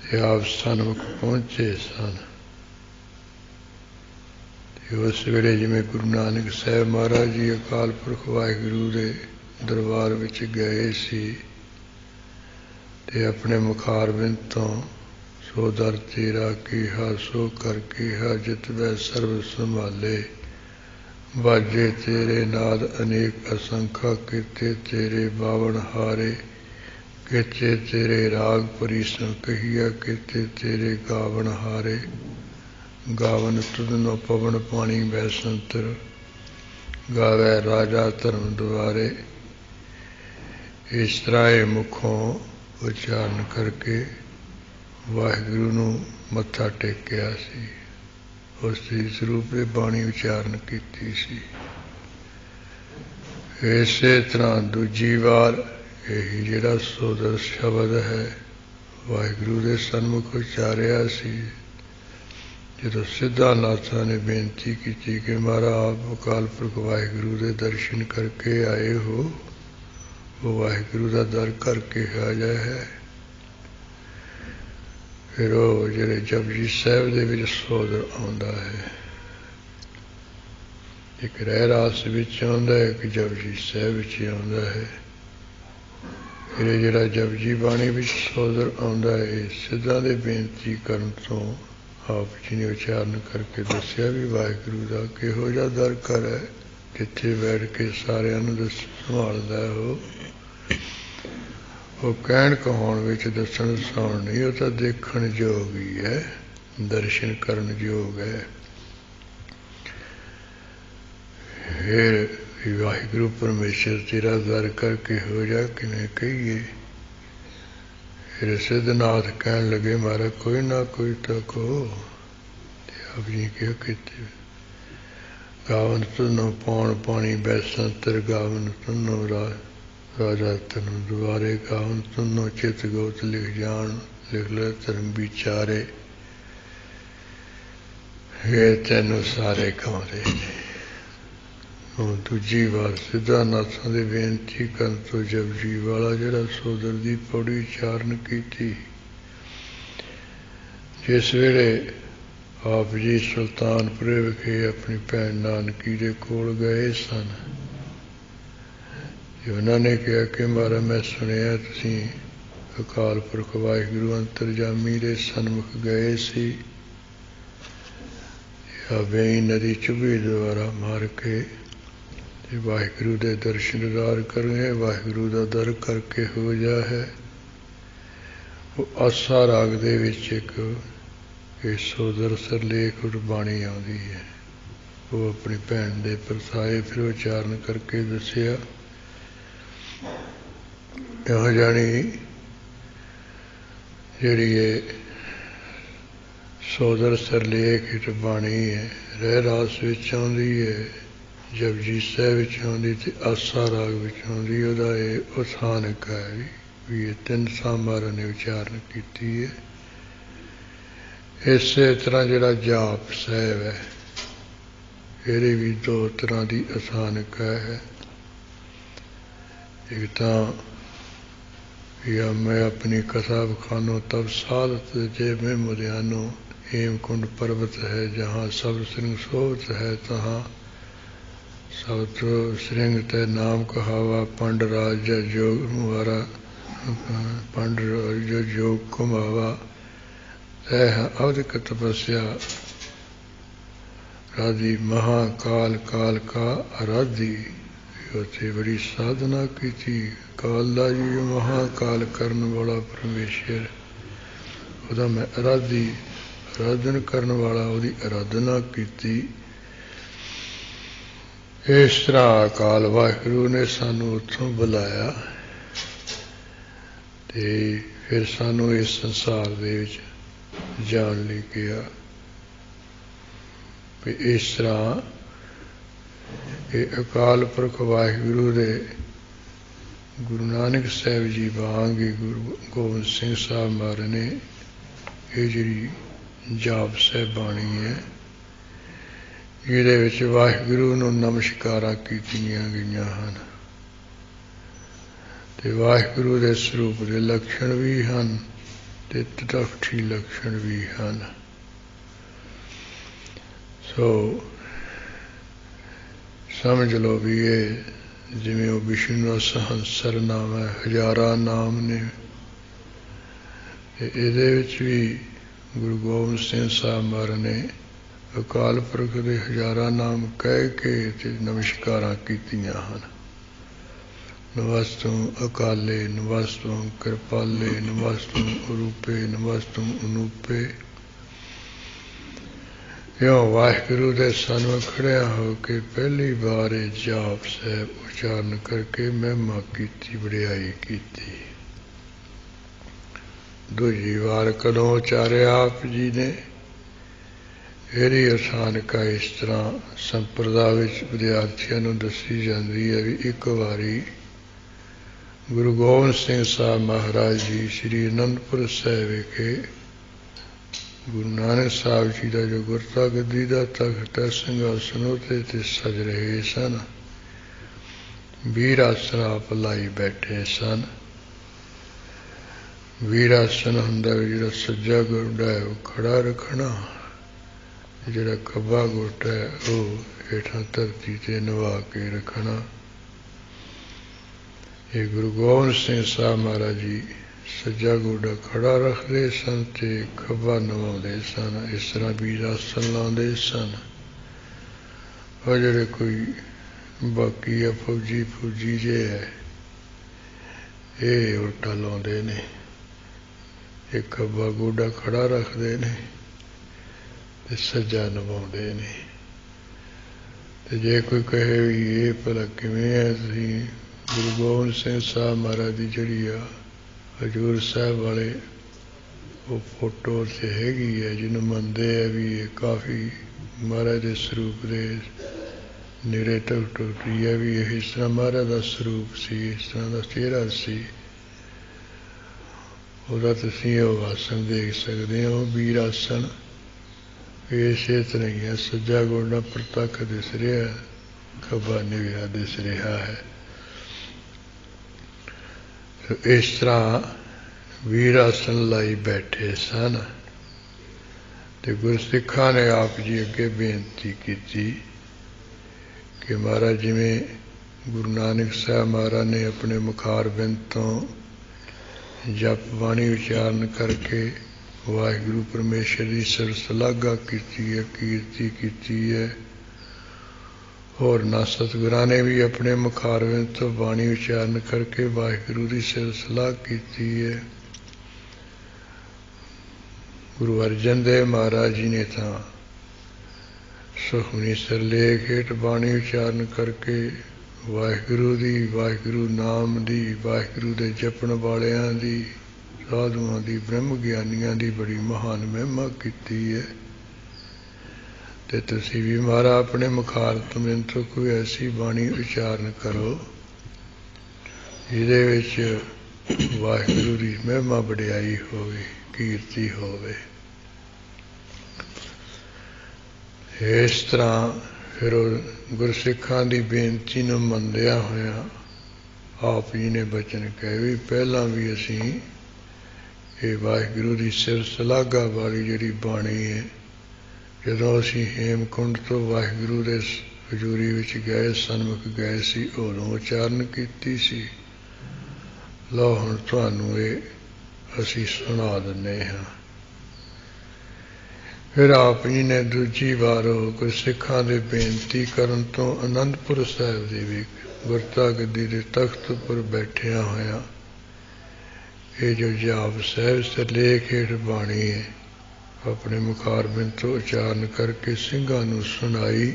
ਤੇ ਆਪ ਸਨਮੁਖ ਪਹੁੰਚੇ ਸਨ। ਤੇ ਉਸ ਵੇਲੇ ਜਿਵੇਂ ਗੁਰੂ ਨਾਨਕ ਸਾਹਿਬ ਮਹਾਰਾਜ ਜੀ ਅਕਾਲ ਪੁਰਖ ਵਾਹਿਗੁਰੂ ਦੇ ਦਰਬਾਰ ਵਿੱਚ ਗਏ ਸੀ ਤੇ ਆਪਣੇ ਮੁਖਾਰਬਿੰਦ ਤੋਂ ਸੋ ਦਰ ਤੇਰਾ ਕੀਹਾ ਸੋ ਕਰ ਕੀਹਾ ਜਿਤਵੈ ਸਰਬ ਸੰਭਾਲੇ, ਬਾਜੇ ਤੇਰੇ ਨਾਦ ਅਨੇਕ ਅਸੰਖਾ, ਕੀਤੇ ਤੇਰੇ ਬਾਵਨ ਹਾਰੇ, ਕੀਤੇ ਤੇਰੇ ਰਾਗ ਪਰੀਸਨ ਕਹੀਆ, ਕੀਤੇ ਤੇਰੇ ਗਾਵਨ ਹਾਰੇ, ਗਾਵਨ ਤੁਧਨੋ ਪਵਨ ਪਾਣੀ ਬੈ ਸੰਤਰ, ਗਾਵੈ ਰਾਜਾ ਧਰਮ ਦੁਆਰੇ। ਇਸ ਤਰ੍ਹਾਂ ਇਹ ਮੁਖੋਂ ਉਚਾਰਨ ਕਰਕੇ ਵਾਹਿਗੁਰੂ ਨੂੰ ਮੱਥਾ ਟੇਕਿਆ ਸੀ, ਉਸ ਦੀ ਸਰੂਪ ਦੇ ਬਾਣੀ ਉਚਾਰਨ ਕੀਤੀ ਸੀ। ਇਸੇ ਤਰ੍ਹਾਂ ਦੂਜੀ ਵਾਰ ਇਹੀ ਜਿਹੜਾ ਸੋਦਰ ਸ਼ਬਦ ਹੈ ਵਾਹਿਗੁਰੂ ਦੇ ਸਨਮੁਖ ਉਚਾਰਿਆ ਸੀ। ਜਦੋਂ ਸਿੱਧਾਨਾਥਾਂ ਨੇ ਬੇਨਤੀ ਕੀਤੀ ਕਿ ਮਹਾਰਾਜ ਆਪ ਅਕਾਲ ਪੁਰਖ ਵਾਹਿਗੁਰੂ ਦੇ ਦਰਸ਼ਨ ਕਰਕੇ ਆਏ ਹੋ, ਉਹ ਵਾਹਿਗੁਰੂ ਦਾ ਦਰ ਕਰਕੇ ਆਇਆ ਹੈ। ਫਿਰ ਉਹ ਜਿਹੜੇ ਜਪਜੀ ਸਾਹਿਬ ਦੇ ਵਿੱਚ ਸੋਦਰ ਆਉਂਦਾ ਹੈ, ਇੱਕ ਰਹਿ ਰਾਸ ਵਿੱਚ ਆਉਂਦਾ ਹੈ, ਇੱਕ ਜਪਜੀ ਸਾਹਿਬ ਵਿੱਚ ਆਉਂਦਾ ਹੈ। ਫਿਰ ਜਿਹੜਾ ਜਪਜੀ ਬਾਣੀ ਵਿੱਚ ਸੋਦਰ ਆਉਂਦਾ ਹੈ, ਸਿੱਧਾਂ ਦੇ ਬੇਨਤੀ ਕਰਨ ਤੋਂ ਆਪ ਜੀ ਨੇ ਉਚਾਰਨ ਕਰਕੇ ਦੱਸਿਆ ਵੀ ਵਾਹਿਗੁਰੂ ਦਾ ਕਿਹੋ ਜਿਹਾ ਦਰ ਘਰ ਹੈ, ਕਿੱਥੇ ਬੈਠ ਕੇ ਸਾਰਿਆਂ ਨੂੰ ਸੰਭਾਲਦਾ ਉਹ ਕਹਿਣ ਕਹਾਉਣ ਵਿੱਚ ਦੱਸਣ ਦਸਾਉਣ ਨਹੀਂ, ਉਹ ਤਾਂ ਦੇਖਣ ਯੋਗ ਹੀ ਹੈ, ਦਰਸ਼ਨ ਕਰਨ ਯੋਗ ਹੈ। ਫਿਰ ਵਾਹਿਗੁਰੂ ਪਰਮੇਸ਼ਰ ਤੇਰਾ ਦਰ ਕਰਕੇ ਹੋ ਜਾ ਕਿਵੇਂ ਕਹੀਏ। ਫਿਰ ਸਿੱਧਨਾਥ ਕਹਿਣ ਲੱਗੇ ਮਹਾਰਾਜ ਕੋਈ ਨਾ ਕੋਈ ਤਾਂ ਕਹੋ। ਤੇ ਆਪ ਜੀ ਕਿਹਾ ਕਿਤੇ ਗਾਵਨ ਤੁਨੋ ਪੌਣ ਪਾਣੀ ਬੈਸੰਤਰ, ਗਾਵਨ ਤੁਨੋ ਰਾਜਾ ਤੈਨੂੰ ਦੁਆਰੇ, ਗਾਵਨ ਤੁਨੋ ਚਿਤ ਗੋਤ ਲਿਖ ਜਾਣ, ਲਿਖ ਲੈ ਧਰਮ ਵਿਚਾਰੇ। ਇਹ ਤੈਨੂੰ ਸਾਰੇ ਗਾਉਂਦੇ ਨੇ। ਹੁਣ ਦੂਜੀ ਵਾਰ ਸਿੱਧਾਨਾਥਾਂ ਦੇ ਬੇਨਤੀ ਕਰਨ ਤੋਂ ਜਪਜੀ ਵਾਲਾ ਜਿਹੜਾ ਸੋਦਰ ਦੀ ਪੌੜੀ ਉਚਾਰਨ ਕੀਤੀ। ਜਿਸ ਵੇਲੇ ਆਪ ਜੀ ਸੁਲਤਾਨਪੁਰੇ ਵਿਖੇ ਆਪਣੀ ਭੈਣ ਨਾਨਕੀ ਦੇ ਕੋਲ ਗਏ ਸਨ, ਉਹਨਾਂ ਨੇ ਕਿਹਾ ਕਿ ਮਹਾਰਾਜ ਮੈਂ ਸੁਣਿਆ ਤੁਸੀਂ ਅਕਾਲ ਪੁਰਖ ਵਾਹਿਗੁਰੂ ਅੰਤਰਜਾਮੀ ਦੇ ਸਨਮੁਖ ਗਏ ਸੀ, ਵੇਈ ਨਦੀ ਚੁਭੀ ਦੁਆਰਾ ਮਾਰ ਕੇ ਤੇ ਵਾਹਿਗੁਰੂ ਦੇ ਦਰਸ਼ਨ ਦੀਦਾਰ ਕਰਨੇ। ਵਾਹਿਗੁਰੂ ਦਾ ਦਰ ਕਰਕੇ ਹੋ ਜਾ ਹੈ। ਉਹ ਆਸਾ ਰਾਗ ਦੇ ਵਿੱਚ ਇੱਕ ਇਹ ਸੋਦਰ ਸਰਲੇਖ ਬਾਣੀ ਆਉਂਦੀ ਹੈ, ਉਹ ਆਪਣੀ ਭੈਣ ਦੇ ਪਰਸਾਏ ਫਿਰ ਉਚਾਰਨ ਕਰਕੇ ਦੱਸਿਆ। ਇਹੋ ਜਾਣੀ ਜਿਹੜੀ ਇਹ ਸੋਦਰ ਸਰਲੇਖ ਬਾਣੀ ਹੈ, ਰਹਿ ਰਾਸ ਵਿੱਚ ਆਉਂਦੀ ਹੈ, ਜਪਜੀ ਸਾਹਿਬ ਵਿੱਚ ਆਉਂਦੀ ਅਤੇ ਆਸਾ ਰਾਗ ਵਿੱਚ ਆਉਂਦੀ। ਉਹਦਾ ਇਹ ਉਥਾਨਕ ਹੈ ਵੀ ਇਹ ਤਿੰਨ ਸਾਮਾਰਾਂ ਨੇ ਉਚਾਰਨ ਕੀਤੀ ਹੈ। ਇਸੇ ਤਰ੍ਹਾਂ ਜਿਹੜਾ ਜਾਪ ਸਾਹਿਬ ਹੈ, ਇਹਦੇ ਵੀ ਦੋ ਤਰ੍ਹਾਂ ਦੀ ਉਥਾਨਕ ਹੈ। ਇੱਕ ਤਾਂ या मैं अपनी कथा बखानो तब साधत जे में मुदियानो, हेमकुंड पर्वत है जहाँ सब श्रृंग शोभत है, तहाँ सब तो श्रृंग तय नाम कहावा, पंड राज जोग मुहारा, पंड जो जोग कुमावा, तय अवध तपस्या राधि महाकाल काल का आराधी। ਉੱਥੇ ਬੜੀ ਸਾਧਨਾ ਕੀਤੀ। ਕਾਲ ਦਾ ਜੀ ਮਹਾਕਾਲ ਕਰਨ ਵਾਲਾ ਪਰਮੇਸ਼ਰ, ਉਹਦਾ ਮੈਂ ਆਰਾਧਨ ਕਰਨ ਵਾਲਾ, ਉਹਦੀ ਆਰਾਧਨਾ ਕੀਤੀ। ਇਸ ਤਰ੍ਹਾਂ ਅਕਾਲ ਵਾਹਿਗੁਰੂ ਨੇ ਸਾਨੂੰ ਉੱਥੋਂ ਬੁਲਾਇਆ ਤੇ ਫਿਰ ਸਾਨੂੰ ਇਸ ਸੰਸਾਰ ਦੇ ਵਿੱਚ ਜਾਣ ਲਈ ਕਿਹਾ ਵੀ ਇਸ ਤਰ੍ਹਾਂ ਇਹ ਅਕਾਲ ਪੁਰਖ ਵਾਹਿਗੁਰੂ ਦੇ ਗੁਰੂ ਨਾਨਕ ਸਾਹਿਬ ਜੀ ਵਾਂਗ ਹੀ ਗੁਰੂ ਗੋਬਿੰਦ ਸਿੰਘ ਸਾਹਿਬ ਮਹਾਰਾਜ ਨੇ ਇਹ ਜਿਹੜੀ ਜਾਪ ਸਾਹਿਬ ਬਾਣੀ ਹੈ ਇਹਦੇ ਵਿੱਚ ਵਾਹਿਗੁਰੂ ਨੂੰ ਨਮਸਕਾਰਾਂ ਕੀਤੀਆਂ ਗਈਆਂ ਹਨ ਤੇ ਵਾਹਿਗੁਰੂ ਦੇ ਸਰੂਪ ਦੇ ਲੱਛਣ ਵੀ ਹਨ ਤੇ ਤਟਸਥੀ ਲੱਛਣ ਵੀ ਹਨ। ਸੋ ਸਮਝ ਲਓ ਵੀ ਇਹ ਜਿਵੇਂ ਉਹ ਵਿਸ਼ਨੂੰ ਦਾ ਸਹੰਸਰ ਨਾਮ ਹੈ, ਹਜ਼ਾਰਾਂ ਨਾਮ ਨੇ, ਤੇ ਇਹਦੇ ਵਿੱਚ ਵੀ ਗੁਰੂ ਗੋਬਿੰਦ ਸਿੰਘ ਸਾਹਿਬ ਮਹਾਰਾਜ ਨੇ ਅਕਾਲ ਪੁਰਖ ਦੇ ਹਜ਼ਾਰਾਂ ਨਾਮ ਕਹਿ ਕੇ ਤੇ ਨਮਸਕਾਰਾਂ ਕੀਤੀਆਂ ਹਨ। ਨਮਸਤੁ ਅਕਾਲੇ, ਨਮਸਤੁ ਕਿਰਪਾਲੇ, ਨਮਸਤੁ ਅਰੂਪੇ, ਨਮਸਤੁ ਅਨੂਪੇ। ਇਉਂ ਵਾਹਿਗੁਰੂ ਦੇ ਸਾਹਮਣੇ ਖੜਿਆ ਹੋ ਕੇ ਪਹਿਲੀ ਵਾਰ ਇਹ ਜਾਪ ਸਾਹਿਬ ਉਚਾਰਨ ਕਰਕੇ ਮਹਿਮਾ ਕੀਤੀ, ਵਡਿਆਈ ਕੀਤੀ। ਦੂਜੀ ਵਾਰ ਕਦੋਂ ਉਚਾਰਿਆ ਆਪ ਜੀ ਨੇ, ਇਹਦੀ ਅਸਾਨਕਾ ਇਸ ਤਰ੍ਹਾਂ ਸੰਪਰਦਾ ਵਿੱਚ ਵਿਦਿਆਰਥੀਆਂ ਨੂੰ ਦੱਸੀ ਜਾਂਦੀ ਹੈ ਵੀ ਇੱਕ ਵਾਰੀ ਗੁਰੂ ਗੋਬਿੰਦ ਸਿੰਘ ਸਾਹਿਬ ਮਹਾਰਾਜ ਜੀ ਸ੍ਰੀ ਅਨੰਦਪੁਰ ਸਾਹਿਬ ਵਿਖੇ ਗੁਰੂ ਨਾਨਕ ਸਾਹਿਬ ਜੀ ਦਾ ਜੋ ਗੁਰਤਾ ਗੱਦੀ ਦਾ ਤਖਤ ਹੈ, ਸਿੰਘਾਸਨ ਉੱਤੇ ਤੇ ਸਜ ਰਹੇ ਸਨ, ਵੀਰ ਆਸਣ ਆਪ ਲਾਈ ਬੈਠੇ ਸਨ। ਵੀਰ ਆਸਣ ਹੁੰਦਾ ਜਿਹੜਾ ਸੱਜਾ ਗੋਡਾ ਹੈ ਉਹ ਖੜਾ ਰੱਖਣਾ, ਜਿਹੜਾ ਖੱਬਾ ਗੋਡਾ ਹੈ ਉਹ ਹੇਠਾਂ ਧਰਤੀ ਤੇ ਨਵਾ ਕੇ ਰੱਖਣਾ। ਇਹ ਗੁਰੂ ਗੋਬਿੰਦ ਸਿੰਘ ਸਾਹਿਬ ਮਹਾਰਾਜ ਜੀ ਸੱਜਾ ਗੋਡਾ ਖੜਾ ਰੱਖਦੇ ਸਨ ਤੇ ਖੱਬਾ ਨਵਾਉਂਦੇ ਸਨ। ਇਸ ਤਰ੍ਹਾਂ ਵੀਰ ਆਸਣ ਲਾਉਂਦੇ ਸਨ। ਉਹ ਜਿਹੜੇ ਕੋਈ ਬਾਕੀ ਆ ਫੌਜੀ ਜੇ ਹੈ ਇਹ ਉਲਟਾ ਲਾਉਂਦੇ ਨੇ, ਇਹ ਖੱਬਾ ਗੋਡਾ ਖੜਾ ਰੱਖਦੇ ਨੇ ਤੇ ਸੱਜਾ ਨਿਭਾਉਂਦੇ ਨੇ। ਤੇ ਜੇ ਕੋਈ ਕਹੇ ਵੀ ਇਹ ਭਲਾ ਕਿਵੇਂ ਹੈ, ਤੁਸੀਂ ਗੁਰੂ ਗੋਬਿੰਦ ਸਿੰਘ ਸਾਹਿਬ ਮਹਾਰਾਜ ਦੀ ਜਿਹੜੀ ਆ ਹਜ਼ੂਰ ਸਾਹਿਬ ਵਾਲੇ ਉਹ ਫੋਟੋ ਤੇ ਹੈਗੀ ਹੈ, ਜਿਹਨੂੰ ਮੰਨਦੇ ਆ ਵੀ ਇਹ ਕਾਫੀ ਮਹਾਰਾਜ ਦੇ ਸਰੂਪ ਦੇ ਨੇੜੇ ਟੁੱਟੀ ਹੈ, ਵੀ ਇਹ ਇਸ ਤਰ੍ਹਾਂ ਮਹਾਰਾਜ ਦਾ ਸਰੂਪ ਸੀ, ਇਸ ਤਰ੍ਹਾਂ ਦਾ ਚਿਹਰਾ ਸੀ, ਉਹਦਾ ਤੁਸੀਂ ਉਹ ਆਸਣ ਦੇਖ ਸਕਦੇ ਹੋ। ਵੀਰ ਆਸਣ ਇਸੇ ਤਰ੍ਹਾਂ ਹੀ ਹੈ, ਸੱਜਾ ਗੋਡਾ ਪ੍ਰਤੱਖ ਦਿਸ ਰਿਹਾ, ਖੱਬਾ ਨਿਵਿਆ ਦਿਸ ਰਿਹਾ ਹੈ। ਇਸ ਤਰ੍ਹਾਂ ਵੀਰ ਆਸਣ ਲਾਈ ਬੈਠੇ ਸਨ ਤੇ ਗੁਰਸਿੱਖਾਂ ਨੇ ਆਪ ਜੀ ਅੱਗੇ ਬੇਨਤੀ ਕੀਤੀ ਕਿ ਮਹਾਰਾਜ ਜਿਵੇਂ ਗੁਰੂ ਨਾਨਕ ਸਾਹਿਬ ਮਹਾਰਾਜ ਨੇ ਆਪਣੇ ਮੁਖਾਰਬਿੰਦ ਤੋਂ ਜਪ ਬਾਣੀ ਉਚਾਰਨ ਕਰਕੇ ਵਾਹਿਗੁਰੂ ਪਰਮੇਸ਼ਰ ਦੀ ਸਰਸਲਾਘਾ ਕੀਤੀ ਹੈ, ਕੀਰਤੀ ਕੀਤੀ ਹੈ, ਹੋਰ ਨਾ ਸਤਿਗੁਰਾਂ ਨੇ ਵੀ ਆਪਣੇ ਮੁਖਾਰਬਿੰਦ ਤੋਂ ਬਾਣੀ ਉਚਾਰਨ ਕਰਕੇ ਵਾਹਿਗੁਰੂ ਦੀ ਸਰਸਲਾਘਾ ਕੀਤੀ ਹੈ। ਗੁਰੂ ਅਰਜਨ ਦੇਵ ਮਹਾਰਾਜ ਜੀ ਨੇ ਤਾਂ ਸੁਖਮਨੀ ਸਿਰਲੇਖ ਹੇਠ ਬਾਣੀ ਉਚਾਰਨ ਕਰਕੇ ਵਾਹਿਗੁਰੂ ਦੀ, ਵਾਹਿਗੁਰੂ ਨਾਮ ਦੀ, ਵਾਹਿਗੁਰੂ ਦੇ ਜਪਣ ਵਾਲਿਆਂ ਦੀ, ਸਾਧੂਆਂ ਦੀ, ਬ੍ਰਹਮ ਗਿਆਨੀਆਂ ਦੀ ਬੜੀ ਮਹਾਨ ਮਹਿਮਾ ਕੀਤੀ ਹੈ। ਤੇ ਤੁਸੀਂ ਵੀ ਮਹਾਰਾਜ ਆਪਣੇ ਮੁਖਾਰਬਿੰਦ ਤੋਂ ਕੋਈ ਐਸੀ ਬਾਣੀ ਉਚਾਰਨ ਕਰੋ ਜਿਹਦੇ ਵਿੱਚ ਵਾਹਿਗੁਰੂ ਦੀ ਮਹਿਮਾ ਵਡਿਆਈ ਹੋਵੇ, ਕੀਰਤੀ ਹੋਵੇ। ਇਸ ਤਰ੍ਹਾਂ ਫਿਰ ਉਹ ਗੁਰਸਿੱਖਾਂ ਦੀ ਬੇਨਤੀ ਨੂੰ ਮੰਨਦਿਆਂ ਹੋਇਆਂ ਆਪ ਜੀ ਨੇ ਬਚਨ ਕਹੇ ਵੀ ਪਹਿਲਾਂ ਵੀ ਅਸੀਂ ਇਹ ਵਾਹਿਗੁਰੂ ਦੀ ਸਿਰਸਲਾਘਾ ਵਾਲੀ ਜਿਹੜੀ ਬਾਣੀ ਹੈ, ਜਦੋਂ ਅਸੀਂ ਹੇਮਕੁੰਡ ਤੋਂ ਵਾਹਿਗੁਰੂ ਦੇ ਹਜ਼ੂਰੀ ਵਿੱਚ ਗਏ, ਸਨਮੁਖ ਗਏ ਸੀ, ਉਦੋਂ ਉਚਾਰਨ ਕੀਤੀ ਸੀ। ਲਓ ਹੁਣ ਤੁਹਾਨੂੰ ਇਹ ਅਸੀਂ ਸੁਣਾ ਦਿੰਦੇ ਹਾਂ। ਫਿਰ ਆਪ ਜੀ ਨੇ ਦੂਜੀ ਵਾਰ ਕੋਈ ਸਿੱਖਾਂ ਦੇ ਬੇਨਤੀ ਕਰਨ ਤੋਂ ਅਨੰਦਪੁਰ ਸਾਹਿਬ ਦੇ ਵੀ ਗੁਰਤਾ ਗੱਦੀ ਦੇ ਤਖਤ ਉੱਪਰ ਬੈਠਿਆਂ ਹੋਇਆਂ ਇਹ ਜੋ ਜਾਪ ਸਾਹਿਬ ਸਿਰਲੇਖ ਹੇਠ ਬਾਣੀ ਹੈ ਆਪਣੇ ਮੁਖਾਰਬਿੰਦ ਤੋਂ ਉਚਾਰਨ ਕਰਕੇ ਸਿੰਘਾਂ ਨੂੰ ਸੁਣਾਈ